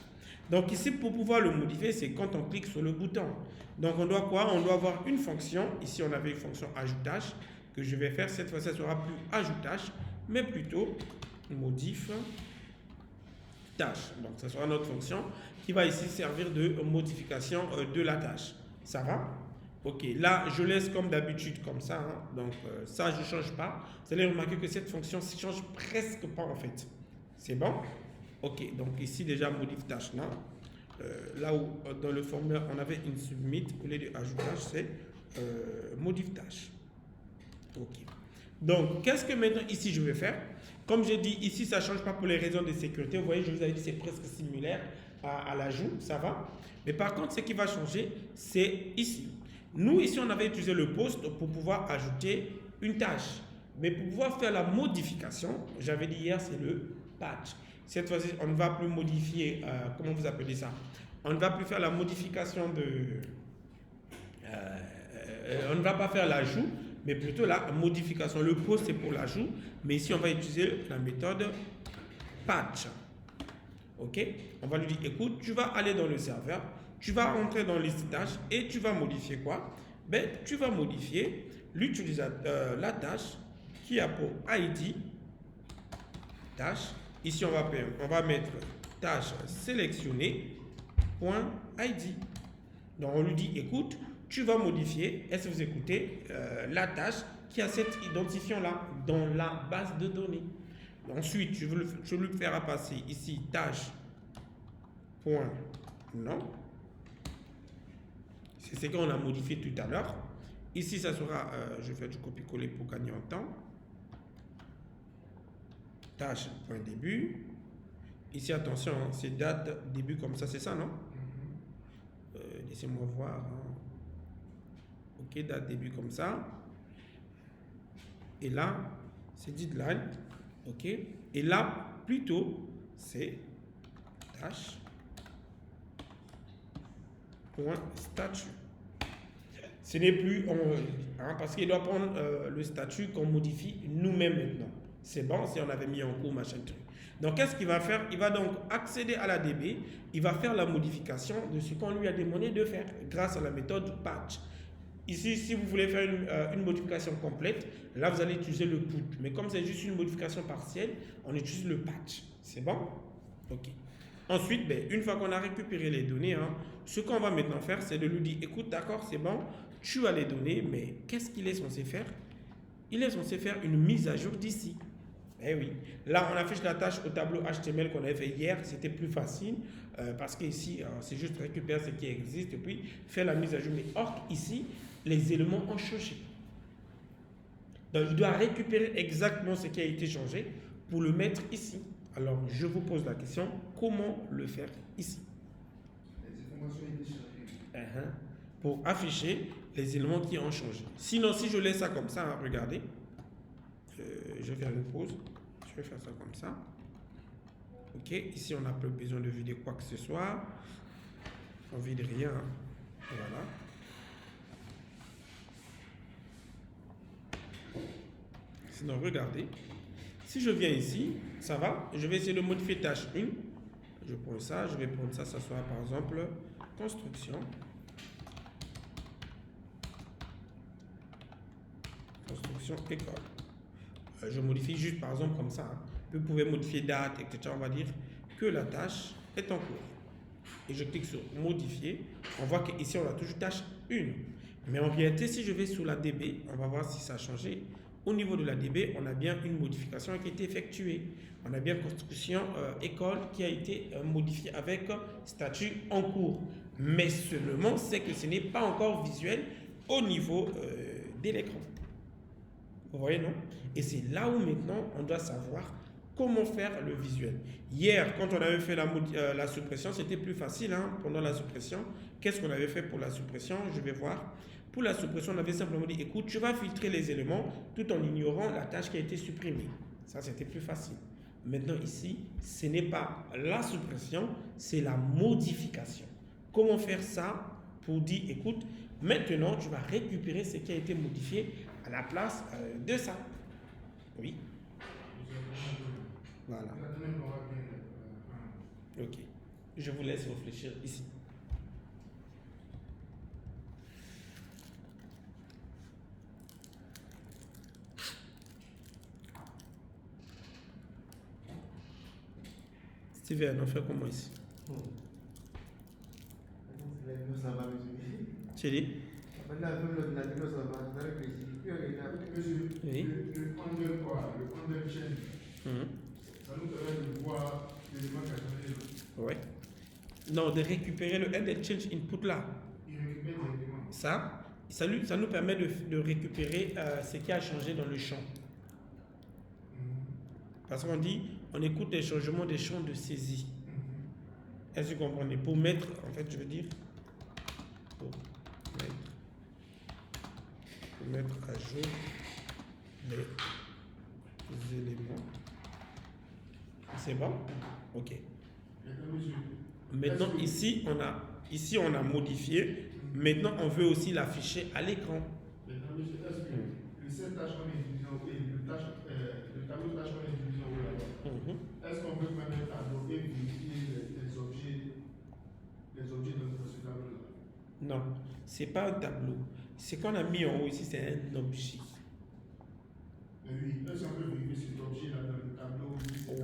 Donc ici, pour pouvoir le modifier, c'est quand on clique sur le bouton. Donc on doit quoi? On doit avoir une fonction. Ici, on avait une fonction ajout tâche que je vais faire. Cette fois-ci, ça sera plus ajout tâche, mais plutôt modif tâche. Donc ça sera notre fonction qui va ici servir de modification de la tâche. Ça va? Ok, là je laisse comme d'habitude comme ça. Hein. Donc ça je ne change pas. Vous allez remarquer que cette fonction ne change presque pas en fait. C'est bon? Ok, donc ici déjà modif tâche là. Là où dans le formulaire on avait une submit, au lieu de ajout tâche, c'est modif tâche. Ok. Donc qu'est-ce que maintenant ici je vais faire? Comme j'ai dit, ici ça ne change pas pour les raisons de sécurité. Vous voyez, je vous avais dit c'est presque similaire à l'ajout, ça va. Mais par contre, ce qui va changer, c'est ici. Nous, ici, on avait utilisé le post pour pouvoir ajouter une tâche. Mais pour pouvoir faire la modification, j'avais dit hier, c'est le patch. Cette fois-ci, on ne va plus modifier, comment vous appelez ça? On ne va plus faire la modification de... on ne va pas faire l'ajout, mais plutôt la modification. Le post, c'est pour l'ajout, mais ici, on va utiliser la méthode patch. Ok? On va lui dire, écoute, tu vas aller dans le serveur, tu vas rentrer dans liste tâches et tu vas modifier quoi? Ben, tu vas modifier l'utilisateur, la tâche qui a pour ID tâche. Ici, on va mettre tâche sélectionnée point ID. Donc, on lui dit, écoute, tu vas modifier, est-ce que vous écoutez, la tâche qui a cet identifiant-là dans la base de données. Ensuite, je vais lui faire passer ici tâche point non. C'est ce qu'on a modifié tout à l'heure. Ici, ça sera, je vais faire du copier-coller pour gagner en temps. Tâche point début. Ici, attention, hein, c'est date début comme ça, c'est ça, non? Laissez-moi voir. Hein. Ok, date début comme ça. Et là, c'est deadline. Ok. Et là, plutôt, c'est tâche point statut. Ce n'est plus parce qu'il doit prendre le statut qu'on modifie nous-mêmes maintenant. C'est bon si on avait mis en cours machin truc. Donc qu'est-ce qu'il va faire? Il va donc accéder à la DB, il va faire la modification de ce qu'on lui a demandé de faire grâce à la méthode patch. Ici, si vous voulez faire une modification complète, là vous allez utiliser le put. Mais comme c'est juste une modification partielle, on utilise le patch. C'est bon? Ok. Ensuite, ben, une fois qu'on a récupéré les données, hein, ce qu'on va maintenant faire, c'est de lui dire, écoute, d'accord, c'est bon, tu as les données, mais qu'est-ce qu'il est censé faire? Il est censé faire une mise à jour d'ici. Eh oui. Là, on affiche la tâche au tableau HTML qu'on avait fait hier, c'était plus facile, parce qu'ici, c'est juste récupérer ce qui existe et puis faire la mise à jour. Mais or, ici, les éléments ont changé. Donc, il doit récupérer exactement ce qui a été changé pour le mettre ici. Alors, je vous pose la question, comment le faire ici? Les informations étaient changées. Pour afficher les éléments qui ont changé. Sinon, si je laisse ça comme ça, hein, regardez, je vais faire une pause, je vais faire ça comme ça. Ok, ici on n'a pas besoin de vider quoi que ce soit, on vide rien, voilà. Sinon, regardez, Si je viens ici, ça va. Je vais essayer de modifier tâche 1. Je prends ça, je vais prendre ça, ça sera par exemple construction. Construction école. Je modifie juste par exemple comme ça. Hein. Vous pouvez modifier date, etc. On va dire que la tâche est en cours. Et je clique sur modifier. On voit qu'ici on a toujours tâche 1. Mais en réalité, si je vais sur la DB, on va voir si ça a changé. Au niveau de la DB, on a bien une modification qui a été effectuée. On a bien construction école qui a été modifiée avec statut en cours. Mais seulement, c'est que ce n'est pas encore visuel au niveau de l'écran. Vous voyez, non? Et c'est là où maintenant, on doit savoir comment faire le visuel. Hier, quand on avait fait la suppression, c'était plus facile hein, pendant la suppression. Qu'est-ce qu'on avait fait pour la suppression? Je vais voir. Pour la suppression, on avait simplement dit, écoute, tu vas filtrer les éléments tout en ignorant la tâche qui a été supprimée. Ça, c'était plus facile. Maintenant, ici, ce n'est pas la suppression, c'est la modification. Comment faire ça pour dire, écoute, maintenant, tu vas récupérer ce qui a été modifié à la place de ça. Oui. Voilà. Ok. Je vous laisse réfléchir ici. Steven, on fait comment ici? Tu dis? Oui. Le under quoi? Le under change. Ça nous permet de voir l'élément qui a changé. Oui. Non, de récupérer le end change input là. Il récupère directement. Ça nous permet de récupérer ce qui a changé dans le champ. Parce qu'on dit, on écoute les changements des champs de saisie. Est-ce que vous comprenez? Pour mettre, en fait, je veux dire, pour mettre à jour les éléments. C'est bon? Ok. Maintenant, ici, on a modifié. Maintenant, on veut aussi l'afficher à l'écran. Maintenant, monsieur, est-ce que le set tâche qu'on est divisé en le tableau de tâche qu'on est divisé en là-bas, est-ce qu'on peut mettre un tableau et vérifier les objets de ce tableau-là? Non, ce n'est pas un tableau. Ce qu'on a mis en haut ici, c'est un objet. Oui, est-ce qu'on peut vérifier cet objet-là dans le tableau?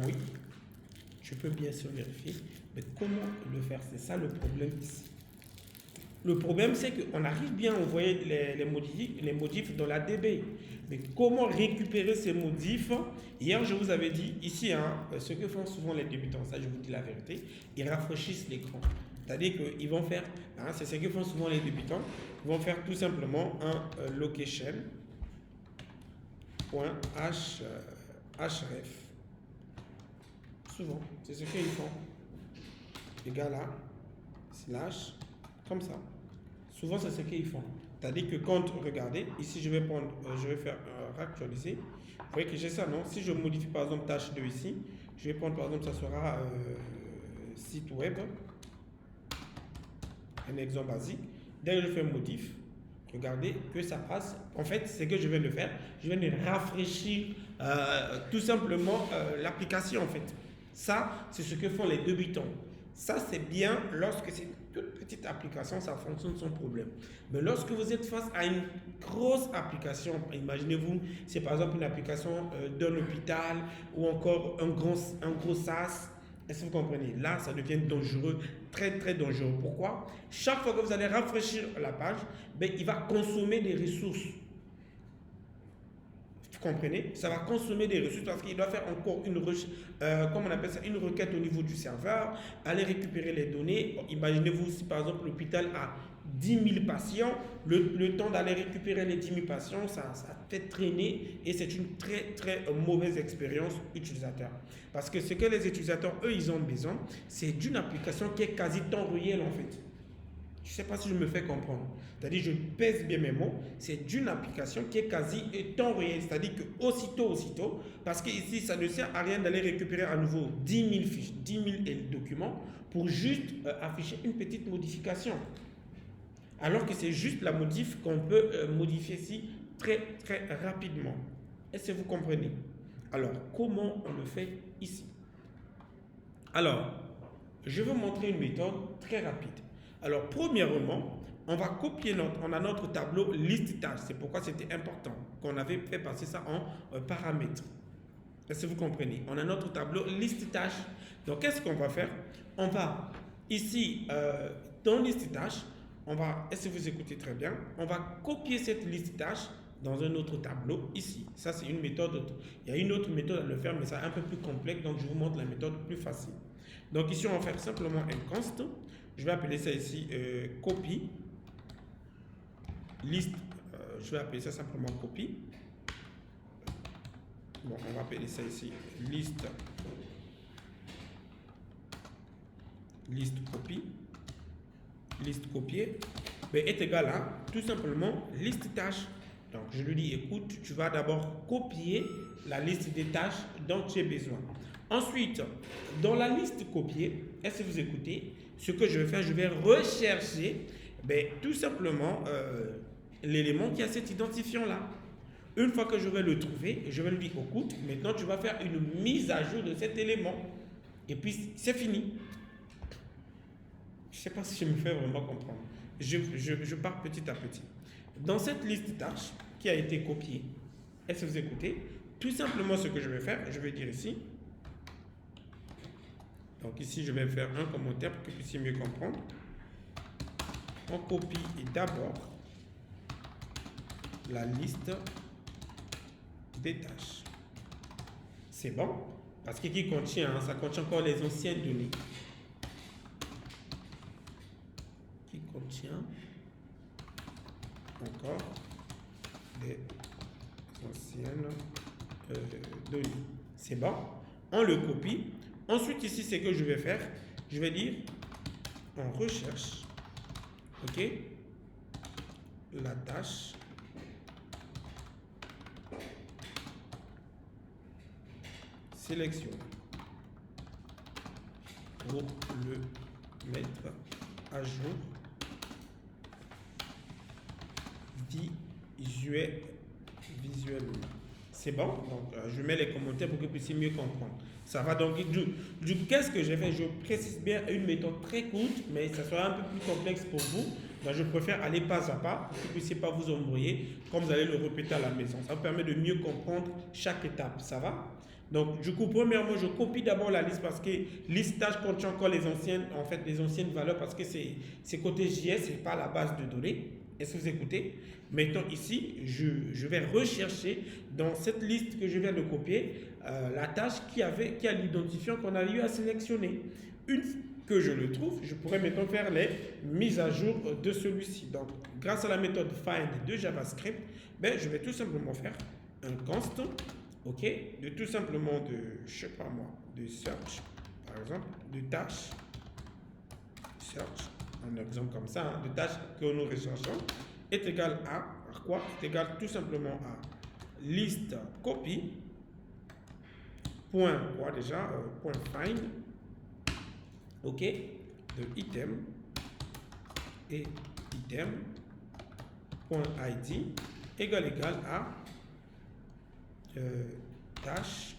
Oui, tu peux bien sûr vérifier. Mais comment le faire? C'est ça le problème ici. Le problème, c'est qu'on arrive bien à envoyer les modifs dans la DB. Mais comment récupérer ces modifs? Hier, je vous avais dit, ici, hein, ce que font souvent les débutants, ça je vous dis la vérité, ils rafraîchissent l'écran. C'est-à-dire qu'ils vont faire, hein, c'est ce que font souvent les débutants, ils vont faire tout simplement un location.href. Souvent, c'est ce qu'ils font. Les gars là, slash, comme ça. Souvent, c'est ce qu'ils font. C'est-à-dire que quand, regardez, ici, je vais faire réactualiser. Vous voyez que j'ai ça, non? Si je modifie par exemple tâche 2 ici, je vais prendre par exemple, ça sera site web. Un exemple basique. Dès que je fais modif, regardez que ça passe. En fait, c'est que je viens de faire. Je viens de rafraîchir tout simplement l'application en fait. Ça, c'est ce que font les débutants. Ça, c'est bien lorsque c'est une toute petite application, ça fonctionne sans problème. Mais lorsque vous êtes face à une grosse application, imaginez-vous, c'est par exemple une application d'un hôpital ou encore un gros SaaS, est-ce que vous comprenez? Là, ça devient dangereux, très très dangereux. Pourquoi? Chaque fois que vous allez rafraîchir la page, ben, il va consommer des ressources. Vous comprenez? Ça va consommer des ressources parce qu'il doit faire encore une requête au niveau du serveur, aller récupérer les données. Imaginez-vous si par exemple l'hôpital a 10 000 patients, le temps d'aller récupérer les 10 000 patients, ça fait traîner et c'est une très très mauvaise expérience utilisateur. Parce que ce que les utilisateurs, eux, ils ont besoin, c'est d'une application qui est quasi temps réel en fait. Je ne sais pas si je me fais comprendre. C'est-à-dire, je pèse bien mes mots, c'est d'une application qui est quasi temps réel. C'est-à-dire que aussitôt, parce qu'ici, ça ne sert à rien d'aller récupérer à nouveau 10 000 fiches, 10 000 documents pour juste afficher une petite modification. Alors que c'est juste la modif qu'on peut modifier ici très très rapidement. Est-ce que vous comprenez? Alors, comment on le fait ici? Alors, je vais vous montrer une méthode très rapide. Alors, premièrement, on va copier on a notre tableau liste tâches. C'est pourquoi c'était important qu'on avait fait passer ça en paramètres. Est-ce que vous comprenez? On a notre tableau liste tâches. Donc, qu'est-ce qu'on va faire? On va ici, dans liste tâches, est-ce que vous écoutez très bien? On va copier cette liste tâches dans un autre tableau ici. Ça, c'est une méthode. Il y a une autre méthode à le faire, mais c'est un peu plus complexe. Donc, je vous montre la méthode plus facile. Donc, ici, on va faire simplement un const. Je vais appeler ça ici copie. Liste. Je vais appeler ça simplement copie. Bon, on va appeler ça ici liste. Liste copie. Liste copiée. Ben, est égal à tout simplement liste tâches. Donc, je lui dis, écoute, tu vas d'abord copier la liste des tâches dont tu as besoin. Ensuite, dans la liste copiée, est-ce que vous écoutez? Ce que je vais faire, je vais rechercher tout simplement l'élément qui a cet identifiant-là. Une fois que je vais le trouver, je vais lui dire, écoute, maintenant tu vas faire une mise à jour de cet élément. Et puis, c'est fini. Je ne sais pas si je me fais vraiment comprendre. Je pars petit à petit. Dans cette liste tâches qui a été copiée, est-ce que vous écoutez? Tout simplement ce que je vais faire, je vais dire ici. Donc ici, je vais faire un commentaire pour que vous puissiez mieux comprendre. On copie d'abord la liste des tâches. C'est bon? Parce que qui contient, ça contient encore les anciennes données. Qui contient encore des anciennes données. C'est bon? On le copie. Ensuite, ici, c'est que je vais faire. Je vais dire, on recherche, ok, la tâche sélection pour le mettre à jour visuellement. C'est bon? Donc, je mets les commentaires pour que vous puissiez mieux comprendre. Ça va donc, qu'est-ce que j'ai fait? Je précise bien une méthode très courte, mais ça sera un peu plus complexe pour vous. Donc, je préfère aller pas à pas pour que vous ne puissiez pas vous embrouiller quand vous allez le répéter à la maison. Ça vous permet de mieux comprendre chaque étape. Ça va? Donc, du coup, premièrement, je copie d'abord la liste parce que listage contient encore les anciennes valeurs parce que c'est côté JS, ce n'est pas la base de données. Est-ce que vous écoutez? Maintenant, ici, je vais rechercher dans cette liste que je viens de copier la tâche qui a l'identifiant qu'on a eu à sélectionner. Une fois que je le trouve, je pourrais maintenant faire les mises à jour de celui-ci. Donc, grâce à la méthode find de JavaScript, je vais tout simplement faire un const, ok, de tout simplement de search, par exemple, de tâche, search, un exemple comme ça, de tâche que nous recherchons, est égal à quoi? Est égal tout simplement à liste copie, point quoi déjà, point find, ok, de item et item, point id, égal à tâche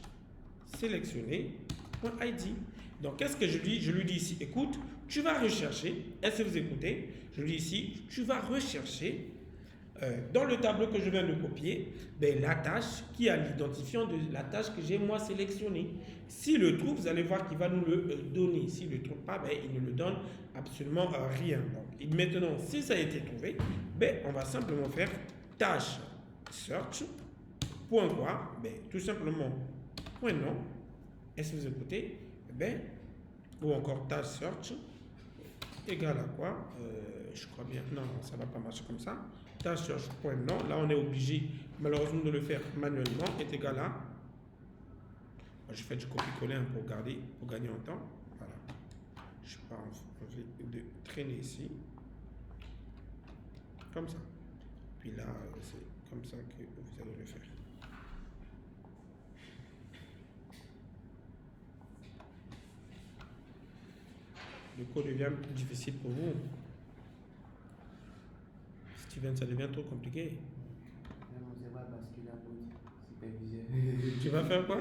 sélectionnée, point id. Donc, qu'est-ce que je dis? Je lui dis ici, écoute, tu vas rechercher, est-ce que vous écoutez? Je lui dis ici, tu vas rechercher dans le tableau que je viens de copier, la tâche qui a l'identifiant de la tâche que j'ai moi sélectionnée. S'il le trouve, vous allez voir qu'il va nous le donner. S'il ne le trouve pas, il ne le donne absolument rien. Donc, maintenant, si ça a été trouvé, on va simplement faire tâche search, point quoi? Tout simplement, point nom. Est-ce que vous écoutez? Ou encore tâche search égal à quoi? Je crois bien, non, ça ne va pas marcher comme ça. Tâche search point nom, là on est obligé malheureusement de le faire manuellement, est égal à, je fais du copier-coller pour gagner en temps. Voilà, je n'ai pas envie de traîner ici, comme ça. Puis là, c'est comme ça que vous allez le faire. Le code devient difficile pour vous. Steven, ça devient trop compliqué. Non, c'est pas parce qu'il a superviseur. Tu vas faire quoi?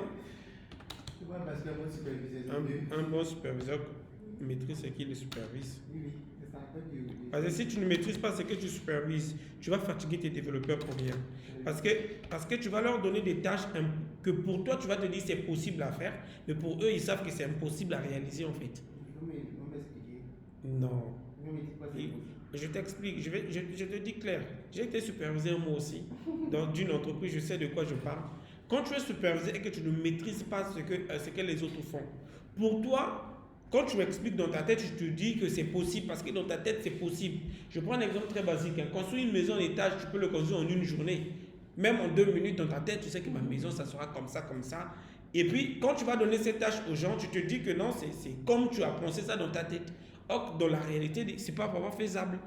C'est pas parce qu'un bon superviseur, c'est mieux. Un bon superviseur maîtrise ce qu'il supervise. Oui, oui, c'est ça. Parce que si tu ne maîtrises pas ce que tu supervises, tu vas fatiguer tes développeurs pour rien. Parce que tu vas leur donner des tâches que pour toi, tu vas te dire c'est possible à faire, mais pour eux, ils savent que c'est impossible à réaliser en fait. On m'expliquer. Non. On m'explique pas c'est possible. Je t'explique, je te dis clair. J'ai été superviseur moi aussi dans une entreprise, je sais de quoi je parle. Quand tu es superviseur et que tu ne maîtrises pas ce que les autres font, pour toi, quand tu expliques dans ta tête, je te dis que c'est possible parce que dans ta tête, c'est possible. Je prends un exemple très basique. Construire une maison d'étage, tu peux le construire en une journée. Même en 2 minutes dans ta tête, tu sais que ma maison, ça sera comme ça, comme ça. Et puis, quand tu vas donner cette tâche aux gens, tu te dis que non, c'est comme tu as pensé ça dans ta tête. Or, dans la réalité, ce n'est pas vraiment faisable.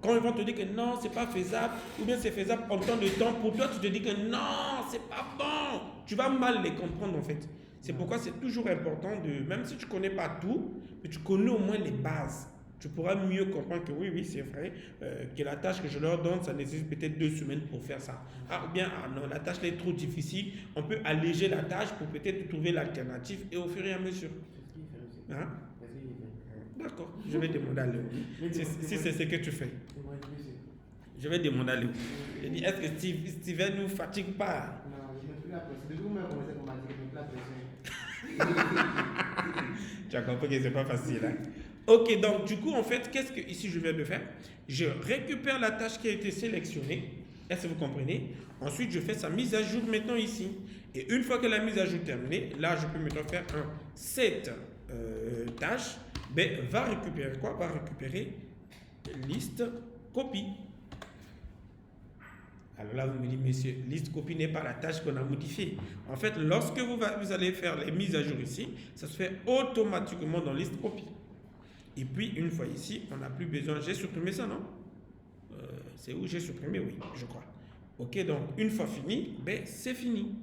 Quand ils vont te dire que non, c'est pas faisable, ou bien c'est faisable en temps de temps, pour toi, tu te dis que non, c'est pas bon. Tu vas mal les comprendre en fait. C'est pourquoi c'est toujours important même si tu ne connais pas tout, mais tu connais au moins les bases. Tu pourras mieux comprendre que oui, c'est vrai, que la tâche que je leur donne, ça nécessite peut-être 2 semaines pour faire ça. Ou bien, non, la tâche est trop difficile, on peut alléger la tâche pour peut-être trouver l'alternative et au fur et à mesure. Hein? D'accord, je vais demander à Léo. Si c'est ce que tu fais. Je vais demander à Léo. Je dis, est-ce que Steven ne nous fatigue pas? Non, je ne me plus la pression. Depuis que vous m'avez commencé à commenter, je ne me plus la pression. Tu as compris que ce n'est pas facile. Hein? Ok, donc du coup, en fait, qu'est-ce que ici je viens de faire? Je récupère la tâche qui a été sélectionnée. Est-ce que vous comprenez? Ensuite, je fais sa mise à jour maintenant ici. Et une fois que la mise à jour est terminée, là, je peux maintenant faire cette tâche. Va récupérer quoi? Va récupérer liste copie. Alors là, vous me dites, monsieur, liste copie n'est pas la tâche qu'on a modifiée. En fait, lorsque vous allez faire les mises à jour ici, ça se fait automatiquement dans liste copie. Et puis, une fois ici, on n'a plus besoin. J'ai supprimé ça, non? C'est où j'ai supprimé? Oui, je crois. Ok, donc, une fois fini, c'est fini.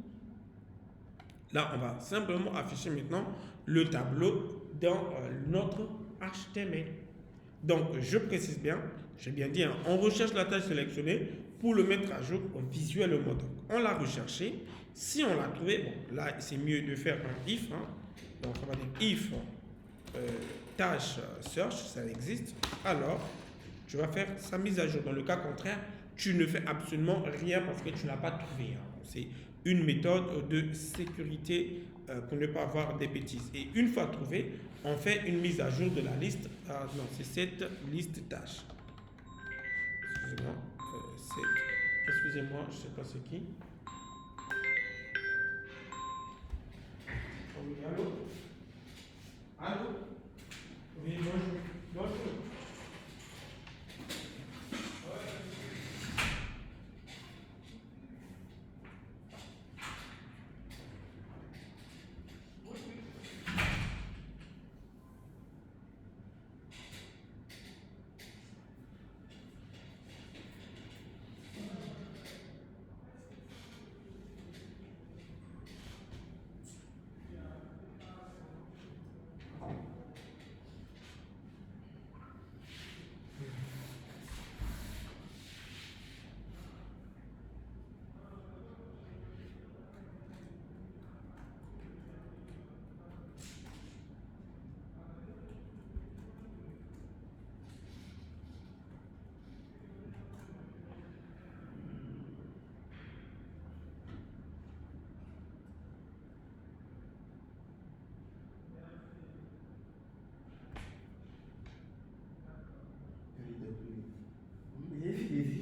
Là, on va simplement afficher maintenant le tableau dans notre HTML. Donc, je précise bien, j'ai bien dit, on recherche la tâche sélectionnée pour le mettre à jour visuellement. Donc, on l'a recherché. Si on l'a trouvé, bon, là, c'est mieux de faire un if. Donc, on va dire if tâche search, ça existe. Alors, tu vas faire sa mise à jour. Dans le cas contraire, tu ne fais absolument rien parce que tu ne l'as pas trouvé. C'est une méthode de sécurité pour ne pas avoir des bêtises. Et une fois trouvé, on fait une mise à jour de la liste. Non, c'est cette liste tâche. Excusez-moi. Excusez-moi, je ne sais pas c'est qui. Oui, allô? Allô? Oui, bonjour. Bonjour.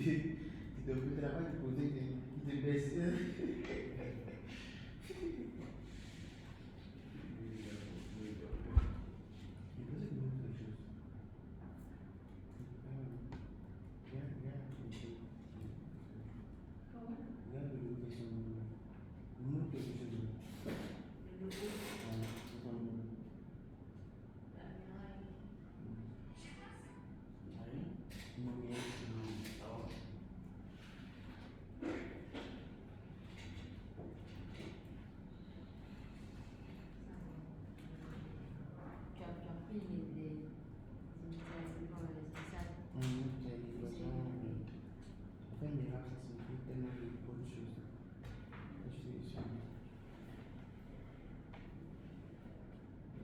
Tu dois plus travailler de poser des baisses.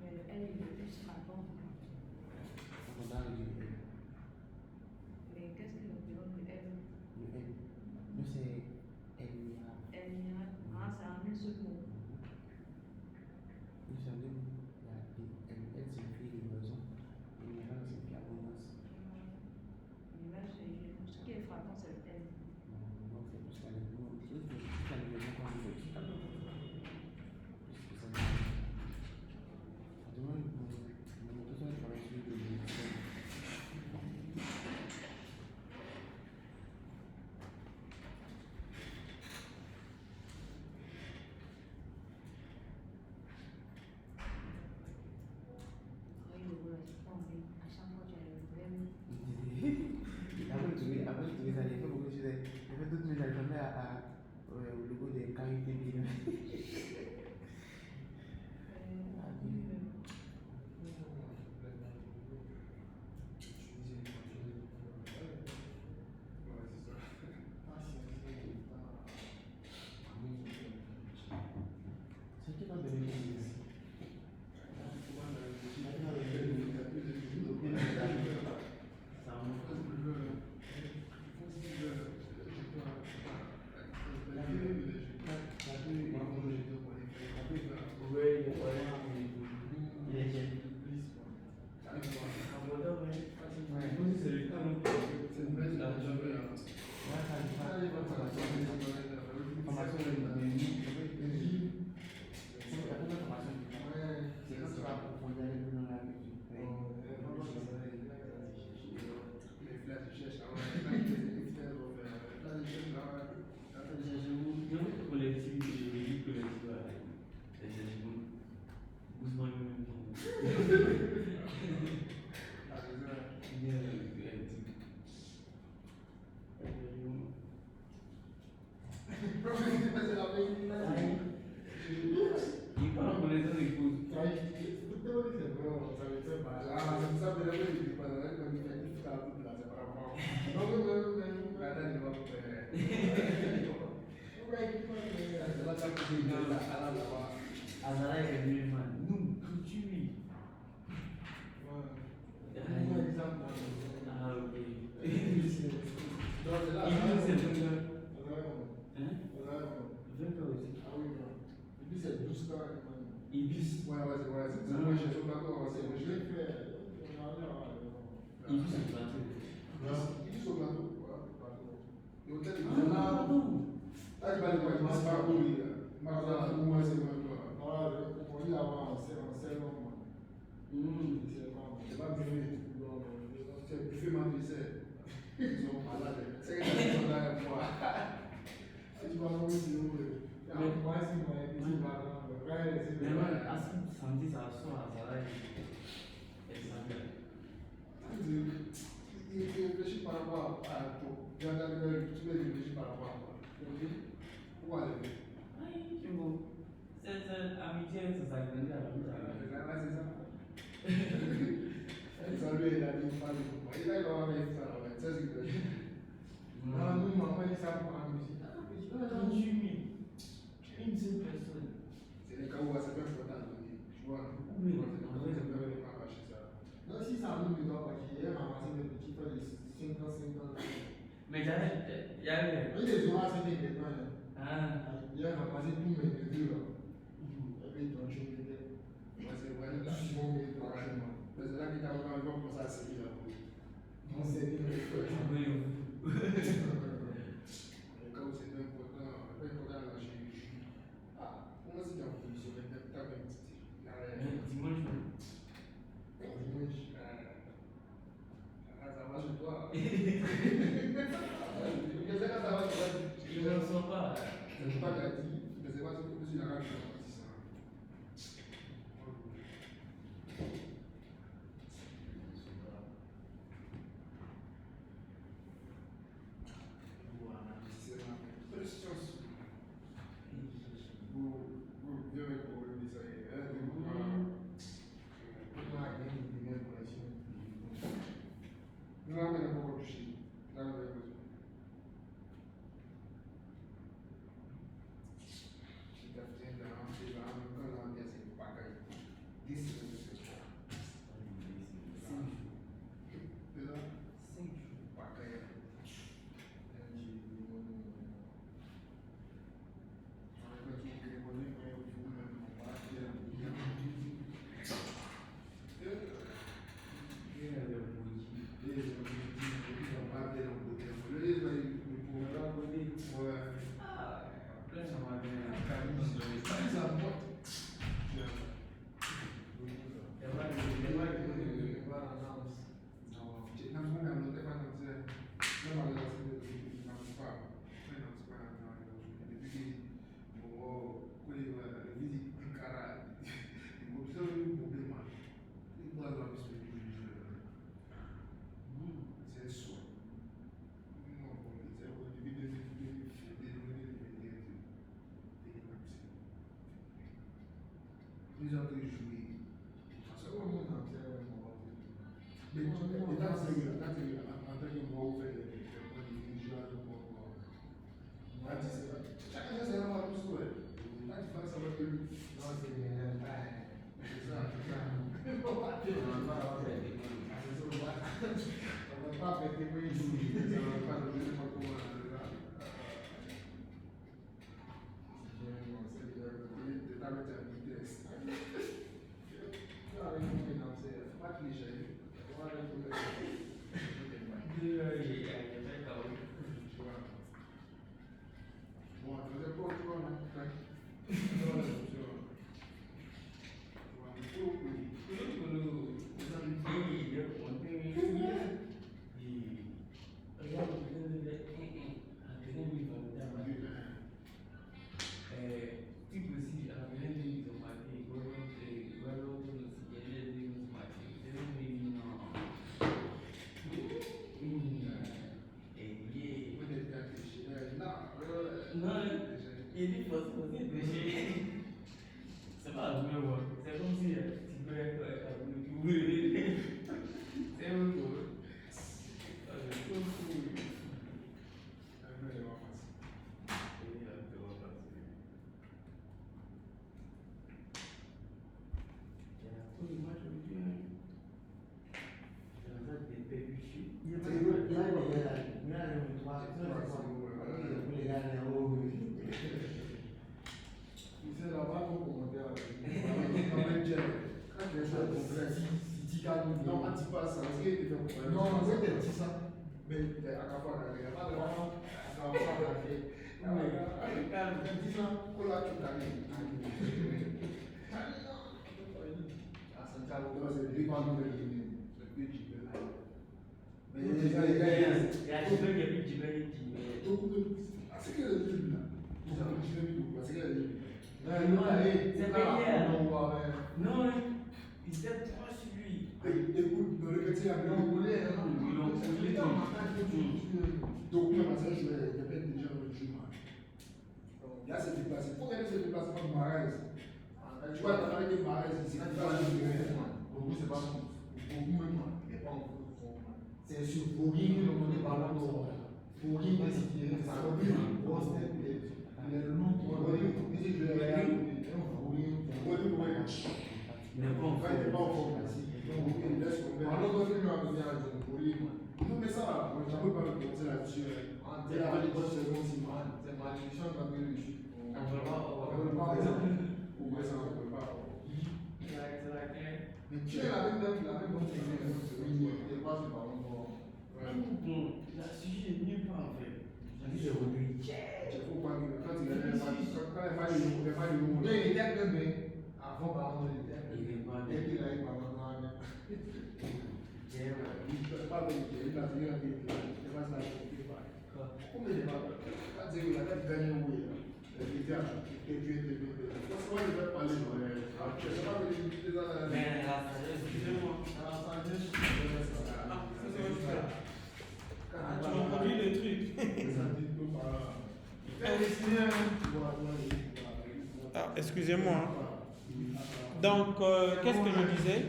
Mais le L, il est plus frappant. On va réduire Mais qu'est-ce que nous disons de L? le N. Nous, c'est N. L, ah, c'est un seul mot. Nous sommes deux. N signifie livraison. N signifie abondance. Mais là, ce qui est frappant, c'est le L. Donc, c'est plus la livraison. C'est plus la livraison qu'on fait. Plus que ça. Demain, nous avons besoin de travailler sur le livre. Oui, le correspond, mais à chaque fois, tu as le problème. Après, tu les as fait beaucoup de choses. J'ai fait toutes mes alphabets au logo des KUTB. C'est qui va donner les Ibis. Ouais, c'est moi, j'ai sur le plateau, c'est moi, je l'ai fait. Ibis au plateau. Ibis au plateau, ouais, plateau. Et au tête, il Ah, pardon. là, tu vas aller voir, il passe par où, il là. Moi, c'est moi, toi. Voilà, on dit avant, c'est long. C'est pas buffet. C'est buffet, ma dessert. Ils sont malades. C'est que ça, ils sont là, moi. Tu vas voir si vous voulez. Moi, si moi, je vais Mais moi, à samedi, ça sort à Zara et ça vient. Il réfléchit par rapport à tout. Tu vas réfléchir par rapport à quoi. Où aller? Oui, tu vois. Cette amitié, ça s'agrandit à la vie. C'est ça. Salut, il a dit une femme. Il a dit ça. Ça, c'est que. Non, nous, maman, ils savent pas la musique. Quand tu mets une seule personne. C'est les cas où c'est pas important. Tu vois, Oui, c'est pas marcher ça. Non, si ça nous ne doit pas qu'il y ait ramassé des petits frères de 50. Mais il y a Oui, les oies, c'était maintenant. Ah. Il a ramassé tous mes neveux là. Et puis, ils ont tué les gars. C'est vrai, Ils sont mis dans le chemin. mais c'est là qu'il t'a encore commencé à sévir là. On s'est dit, mais il faut Les cas où c'est important à lâcher. Ah, comment c'est qu'il y a une position de t'as même Dimanche. ça va chez toi. Qu'est-ce que ça va chez toi? Je ne le sens pas. Je ne sais pas qu'elle dit, mais c'est pas ce que je suis là. Ils ont joué. C'est au monde entier. Mais dans ce cas-là, en tant que moi, vous faites des joueurs de sport. Chacun a ses moments de souhait. Là, tu fais ça avec lui. Non, c'est bien. C'est ça. On va pas péter pour y jouer. Ça va pas le jouer pour moi. C'est ta vitesse. C'est pas la première fois. C'est comme si tu peux être c'est un peu. Non, on dit pas ça. Non, c'est des petits ça. Mais il y a pas de vraiment. Non, il s'est trop sur lui. Écoute, dans le petit avion, on voulait. Donc, il y a déjà le chemin. Là, c'est déplacé. Il faut regarder ce déplacement de Marais. Tu vois, avec des Marais, c'est pas beaucoup, c'est pas beaucoup même. C'est sur Bourg-en que l'on est parlant de Bourg-en, c'est un peu une grosse tête. Il est long pour Bourg-en. Il est regarde, il n'est pas en forme. Il laisse tomber. Alors, on fait un peu non, mais ça, moi, j'avais pas commencé là-dessus. C'est la bonne saison aussi. C'est ma discussion quand il est ici. On ne peut pas. Ou ouais, ça, on ne peut pas. Mais tu es la même date, la même bonne saison. Il n'est pas sur le ballon. Bon, la sujet est nulle part en fait. Il est revenu. Il faut pas que quand il est quand il pas le nouveau. Il était même avant ballon, il était. Dès qu'il a eu ballon, il ne peut pas vérifier. Il va dire qu'il ne va pas se pas. Comment il va pas dire qu'il a peut-être gagné ou il était à que tu étais bien. Parce que moi, je ne vais pas aller. Je ne sais pas que les gens. Mais excusez-moi. Tu m'as produit le truc. Ah, excusez-moi. Donc, qu'est-ce que je disais?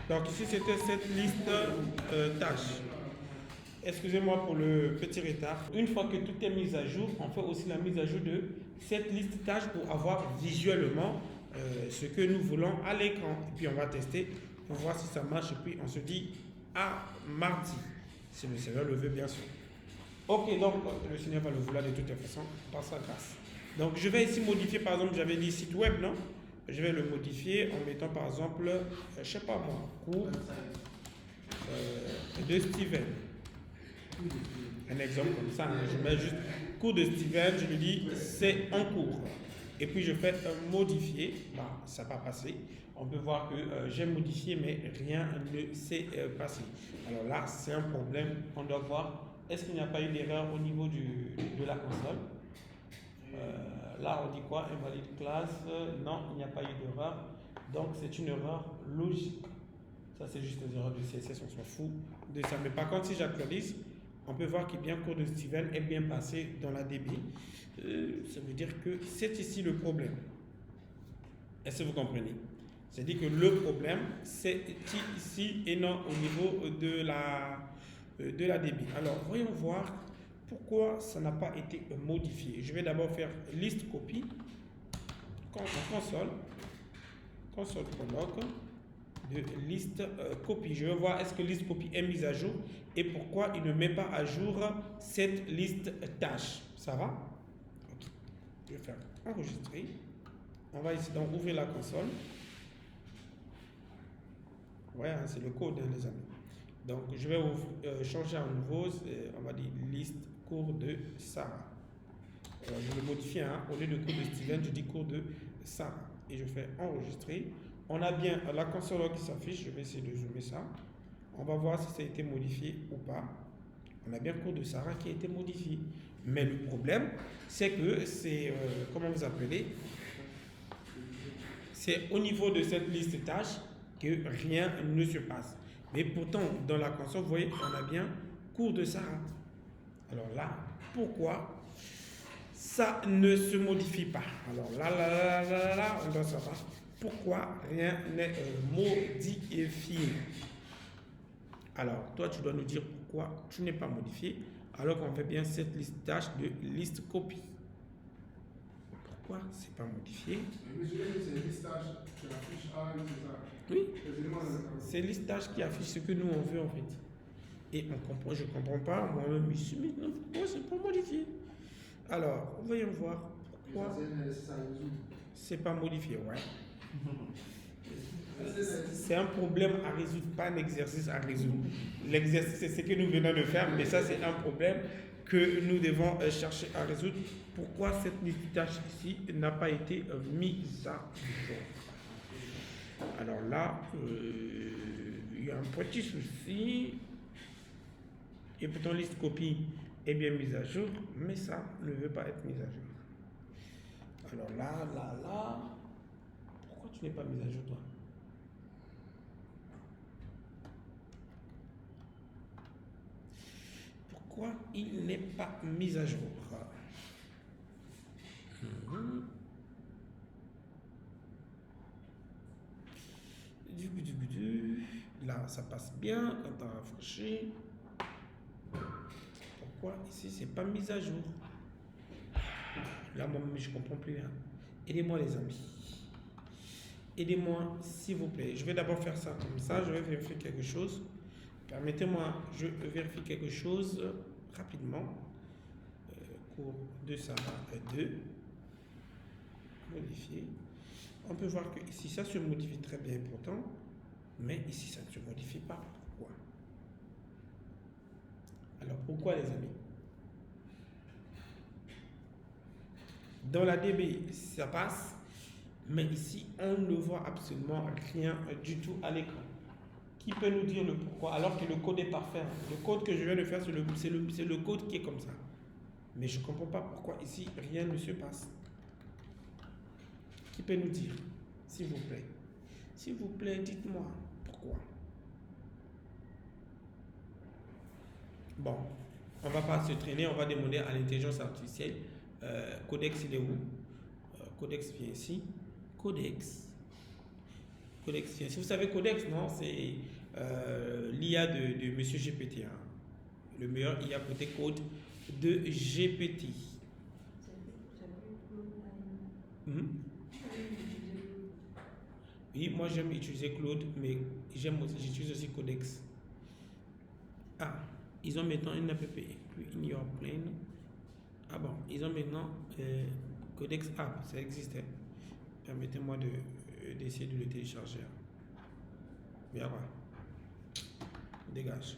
Donc ici c'était cette liste tâches. Excusez-moi pour le petit retard. Une fois que tout est mis à jour, on fait aussi la mise à jour de cette liste tâches pour avoir visuellement ce que nous voulons à l'écran. Et puis on va tester pour voir si ça marche. Et puis on se dit à mardi, si le Seigneur le veut bien sûr. Ok, donc le Seigneur va le vouloir de toute façon par sa grâce. Donc je vais ici modifier, par exemple, j'avais dit site web, non? Je vais le modifier en mettant par exemple, je ne sais pas moi, cours de Steven. Un exemple comme ça, hein. Je mets juste cours de Steven, je lui dis c'est en cours. Et puis je fais modifier, bah, ça n'a pas passé. On peut voir que j'ai modifié mais rien ne s'est passé. Alors là, c'est un problème. On doit voir, est-ce qu'il n'y a pas eu d'erreur au niveau de la console? Là, on dit quoi? Invalide classe. Non, il n'y a pas eu d'erreur. Donc, c'est une erreur logique. Ça, c'est juste des erreurs de CSS. On s'en fout de ça. Mais par contre, si j'actualise, on peut voir que bien cours de Steven est bien passé dans la DB. Ça veut dire que c'est ici le problème. Est-ce que vous comprenez? C'est-à-dire que le problème, c'est ici et non au niveau de la DB. Alors, voyons voir pourquoi ça n'a pas été modifié. Je vais d'abord faire liste copie, console prologue de liste copie. Je vais voir est-ce que liste copie est mise à jour et pourquoi il ne met pas à jour cette liste tâche. Ça va? Ok. Je vais faire enregistrer. On va ici donc ouvrir la console. Ouais, hein, c'est le code, hein, les amis. Donc, je vais changer à nouveau. On va dire liste cours de Sarah. Je le modifie, hein, au lieu de cours de Steven, je dis cours de Sarah. Et je fais enregistrer. On a bien la console qui s'affiche. Je vais essayer de zoomer ça. On va voir si ça a été modifié ou pas. On a bien cours de Sarah qui a été modifié. Mais le problème, c'est que c'est, comment vous appelez? C'est au niveau de cette liste tâches que rien ne se passe. Mais pourtant, dans la console, vous voyez, on a bien cours de Sarah. Alors là, pourquoi ça ne se modifie pas? Alors là, on doit savoir pourquoi rien n'est modifié. Alors, toi, tu dois nous dire pourquoi tu n'es pas modifié, alors qu'on fait bien cette liste tâche de liste copie. Pourquoi c'est pas modifié? Mais je veux dire, c'est liste tâche qui affiche A, c'est ça. Oui, c'est liste tâche qui affiche ce que nous on veut en fait. Et je ne comprends pas, moi-même ici, mais non, pourquoi c'est pas modifié? Alors, voyons voir pourquoi c'est pas modifié, ouais. C'est un problème à résoudre, pas un exercice à résoudre. L'exercice, c'est ce que nous venons de faire, mais ça, c'est un problème que nous devons chercher à résoudre. Pourquoi cette liste tâche ici n'a pas été mise à jour? Alors là, il y a un petit souci. Et pourtant, liste copie est bien mise à jour, mais ça ne veut pas être mise à jour. Alors là, pourquoi tu n'es pas mise à jour, toi? Pourquoi il n'est pas mis à jour? Là, ça passe bien quand on a rafraîchi. Pourquoi ici, c'est pas mis à jour? Là, moi, je comprends plus rien. Aidez-moi, les amis. Aidez-moi, s'il vous plaît. Je vais d'abord faire ça comme ça. Je vais vérifier quelque chose. Permettez-moi, je vérifie quelque chose rapidement. Cours de Sarah 2. Modifier. On peut voir que ici, ça se modifie très bien pourtant. Mais ici, ça ne se modifie pas. Pourquoi? Alors, pourquoi, les amis? Dans la DB, ça passe. Mais ici, on ne voit absolument rien du tout à l'écran. Qui peut nous dire le pourquoi? Alors que le code est parfait. Le code que je viens de faire, c'est le code qui est comme ça. Mais je ne comprends pas pourquoi ici, rien ne se passe. Qui peut nous dire? S'il vous plaît. S'il vous plaît, dites-moi pourquoi. Bon, on ne va pas se traîner, on va demander à l'intelligence artificielle. Codex, il est où? Codex vient ici. Codex vient ici. Vous savez, Codex, non? C'est l'IA de Monsieur GPT. Hein. Le meilleur IA côté code de GPT. Oui, moi j'aime utiliser Claude, mais j'utilise aussi Codex. Ah, ils ont maintenant une app, in your plane. Ah bon, ils ont maintenant Codex App, ça existait. Permettez-moi d'essayer de le télécharger. Bien, ouais. Dégage.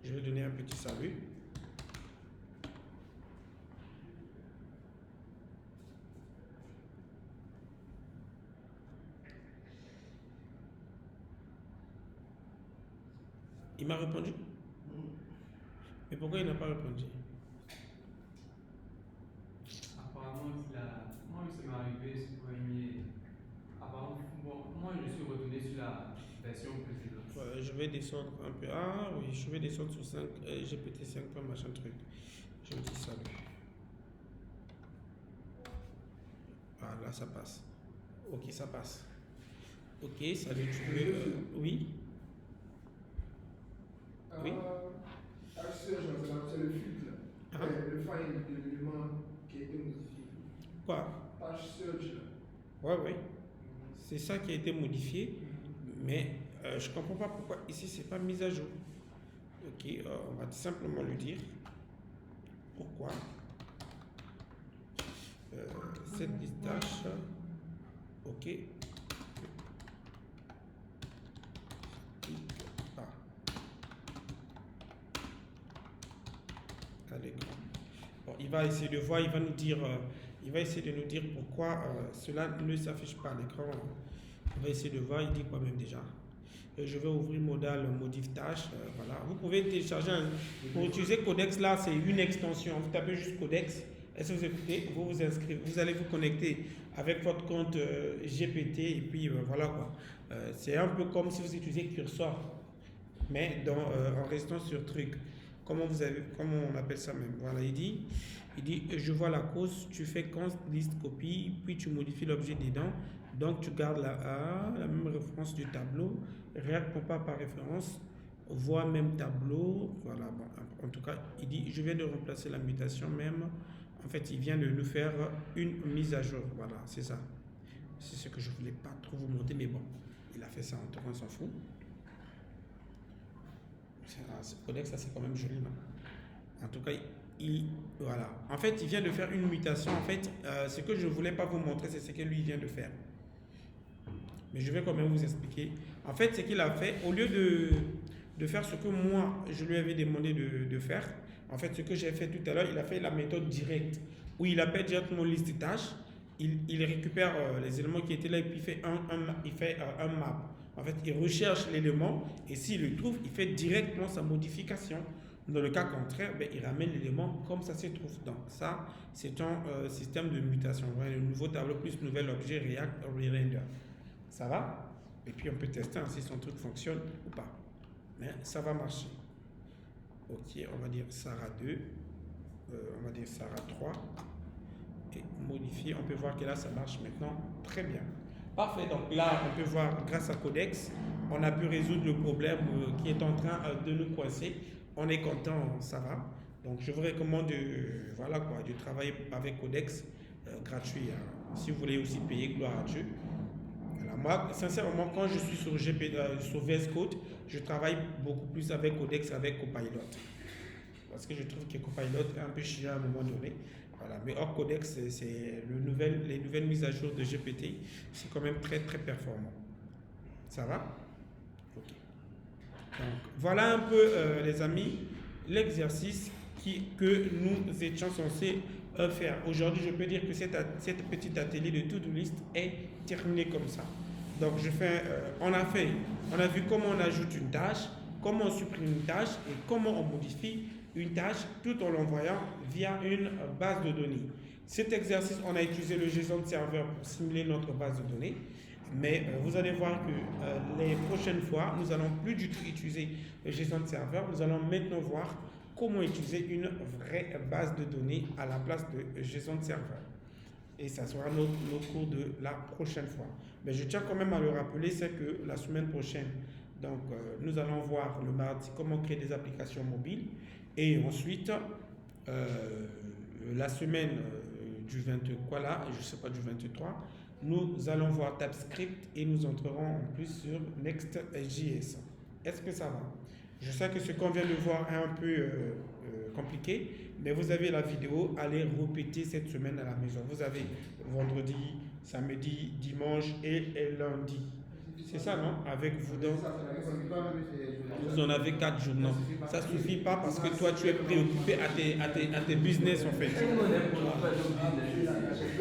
Je vais donner un petit salut. Il m'a répondu? Mais pourquoi il n'a pas répondu? Apparemment, moi, ça m'est arrivé ce premier. Apparemment, moi, je suis retourné sur la version précédente. Je vais descendre un peu. Ah oui, je vais descendre sur 5, GPT 5, machin truc. Je vous dis salut. Ah là, ça passe. Ok, ça passe. Ok, salut, tu veux. Oui. Oui. HCH, c'est le filtre, là. Ah. Le find de l'élément qui a été modifié. Quoi? Page search, là. Ouais, ouais. C'est ça qui a été modifié. Mais je comprends pas pourquoi ici c'est pas mis à jour. Ok, on va tout simplement lui dire pourquoi cette liste tâche. Ok. Ah. À l'écran. Bon, il va essayer de voir, il va nous dire, il va essayer de nous dire pourquoi cela ne s'affiche pas à l'écran. On va essayer de voir, il dit quoi même déjà. Je vais ouvrir modal modif tâche. Voilà. Vous pouvez télécharger pour utiliser Codex là, c'est une extension. Vous tapez juste Codex. Est-ce que vous écoutez? Vous vous inscrivez. Vous allez vous connecter avec votre compte GPT et puis voilà quoi. C'est un peu comme si vous utilisez Cursor, mais en restant sur truc. Comment on appelle ça même? Voilà, il dit je vois la cause, tu fais const liste copie, puis tu modifies l'objet dedans. Donc tu gardes la même référence du tableau, réacte pas par référence, vois même tableau, voilà, bon, en tout cas, il dit, je viens de remplacer la mutation même, en fait, il vient de nous faire une mise à jour, voilà, c'est ça. C'est ce que je voulais pas trop vous montrer, mais bon, il a fait ça, en tout cas, on s'en fout. Ce Codex, ça c'est quand même joli, non? En tout cas, voilà. En fait, il vient de faire une mutation, en fait, ce que je voulais pas vous montrer, c'est ce que lui vient de faire. Mais je vais quand même vous expliquer. En fait, ce qu'il a fait, au lieu de faire ce que moi, je lui avais demandé de faire, en fait, ce que j'ai fait tout à l'heure, il a fait la méthode directe, où il appelle directement liste de tâches, il récupère les éléments qui étaient là, et puis il fait un map. En fait, il recherche l'élément, et s'il le trouve, il fait directement sa modification. Dans le cas contraire, ben, il ramène l'élément comme ça se trouve. Donc ça, c'est un système de mutation. Voilà, le nouveau tableau plus nouvel objet React Re-render. Ça va? Et puis on peut tester si son truc fonctionne ou pas. Mais ça va marcher. Ok, on va dire Sarah 2. On va dire Sarah 3. Et modifier. On peut voir que là, ça marche maintenant très bien. Parfait. Donc là, on peut voir, grâce à Codex, on a pu résoudre le problème qui est en train de nous coincer. On est content, ça va. Donc je vous recommande de travailler avec Codex gratuit. Hein. Si vous voulez aussi payer, gloire à Dieu. Moi, sincèrement, quand je suis sur VS Code, je travaille beaucoup plus avec Codex, avec Copilot. Parce que je trouve que Copilot est un peu chiant à un moment donné. Voilà. Mais hors Codex, c'est les nouvelles mises à jour de GPT, c'est quand même très très performant. Ça va? Ok. Donc, voilà un peu, les amis, l'exercice que nous étions censés faire. Aujourd'hui, je peux dire que cette petite atelier de to-do list est terminé comme ça. Donc, on a vu comment on ajoute une tâche, comment on supprime une tâche et comment on modifie une tâche tout en l'envoyant via une base de données. Cet exercice, on a utilisé le JSON serveur pour simuler notre base de données. Mais vous allez voir que les prochaines fois, nous n'allons plus du tout utiliser le JSON serveur. Nous allons maintenant voir comment utiliser une vraie base de données à la place de JSON serveur. Et ça sera notre cours de la prochaine fois. Mais je tiens quand même à le rappeler, c'est que la semaine prochaine, donc, nous allons voir le mardi comment créer des applications mobiles. Et ensuite, la semaine du 23, là, je ne sais pas, du 23, nous allons voir TypeScript et nous entrerons en plus sur Next.js. Est-ce que ça va? Je sais que ce qu'on vient de voir est un peu compliqué, mais vous avez la vidéo, allez répéter cette semaine à la maison. Vous avez vendredi, samedi, dimanche et lundi. C'est ça, non? Avec vous donc. Vous en avez 4 jours, non? Ça ne suffit pas parce que toi, tu es préoccupé à tes business, en fait.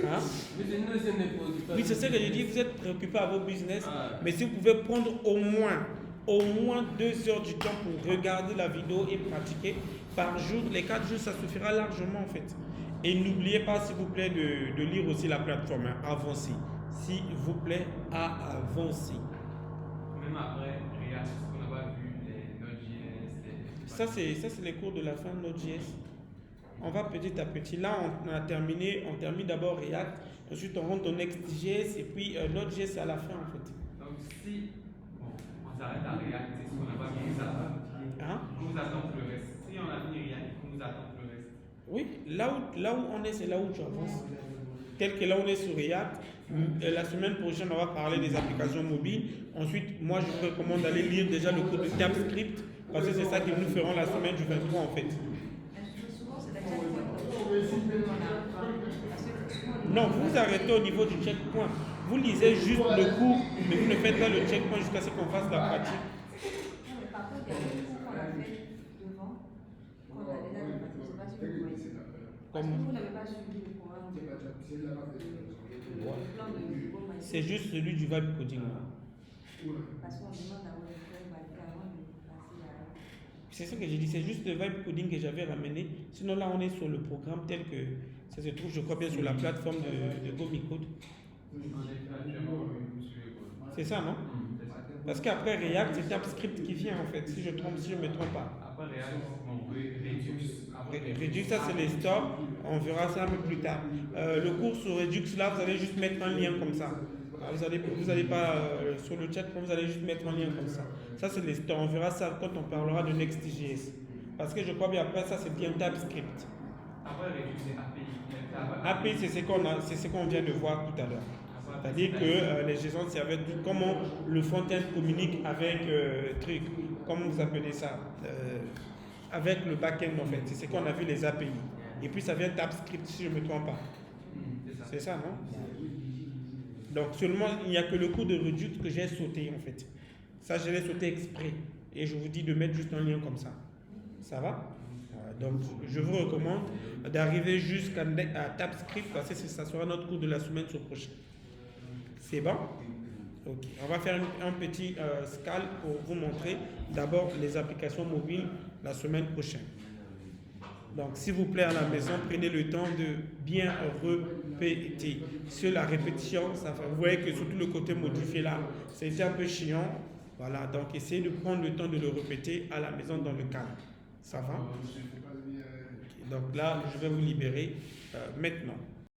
Hein? Oui, c'est ce que je dis, vous êtes préoccupé à vos business, mais si vous pouvez prendre au moins 2 heures du temps pour regarder la vidéo et pratiquer par jour, les 4 jours, ça suffira largement, en fait. Et n'oubliez pas, s'il vous plaît, de lire aussi la plateforme, hein, avancez. S'il vous plaît, à avancer. Même après, regarde ce qu'on n'a pas vu. Ça, c'est les cours de la fin de Node.js. On va petit à petit. Là, on a terminé. On termine d'abord React. Ensuite, on rentre au Next.js. Et puis, Node.js, c'est à la fin, en fait. Donc, si on s'arrête à React, c'est ce qu'on n'a pas fini, ça va. Hein? Il faut nous attendre le reste. Si on a fini React, il faut nous attendre le reste. Oui, là où on est, c'est là où tu avances. Tel que là, on est sur React. La semaine prochaine, on va parler des applications mobiles. Ensuite, moi, je vous recommande d'aller lire déjà le cours de TypeScript. Parce que c'est ça que nous ferons la semaine du 23, en fait. Souvent, c'est la checkpoint. Parce que souvent, Non, vous vous arrêtez au niveau du checkpoint. Vous lisez juste le cours, mais vous ne faites pas le checkpoint jusqu'à ce qu'on fasse la pratique. non, mais par contre, il y a des cours qu'on a fait devant, qu'on a déjà débattu. Je ne sais pas si vous voyez. Parce que vous n'avez pas suivi le programme de plan de niveau maïs. C'est juste celui du vibe coding. Parce qu'on demande d'avoir le plan validé avant de passer à. C'est ça que j'ai dit, c'est juste le vibe coding que j'avais ramené. Sinon, là, on est sur le programme tel que ça se trouve, je crois bien, sur la plateforme de GoMiCode. C'est ça, non? Parce qu'après React, c'est TypeScript qui vient en fait, si je ne me trompe pas. Après React, on Redux. Redux, ça c'est les stores, on verra ça un peu plus tard. Le cours sur Redux, là, vous allez juste mettre un lien comme ça. Vous allez pas sur le chat, vous allez juste mettre un lien comme ça. Ça c'est les stores, on verra ça quand on parlera de Next.js. Parce que je crois bien après ça c'est bien TypeScript. Après Redux, c'est API. API, c'est ce qu'on vient de voir tout à l'heure. C'est-à-dire que les JSON servent comment le front-end communique avec truc, comment vous appelez ça, avec le back-end en fait. C'est ce qu'on a vu les API. Et puis ça vient TypeScript si je ne me trompe pas. C'est ça, non? Donc seulement il n'y a que le cours de Redux que j'ai sauté en fait. Ça je l'ai sauté exprès. Et je vous dis de mettre juste un lien comme ça. Ça va? Donc je vous recommande d'arriver jusqu'à TypeScript parce que ça sera notre cours de la semaine prochaine. C'est bon? Ok. On va faire un petit scale pour vous montrer d'abord les applications mobiles la semaine prochaine. Donc, s'il vous plaît, à la maison, prenez le temps de bien répéter. Sur la répétition, ça fait, vous voyez que surtout le côté modifié là, c'était un peu chiant. Voilà, donc essayez de prendre le temps de le répéter à la maison dans le calme. Ça va? Okay. Donc là, je vais vous libérer maintenant.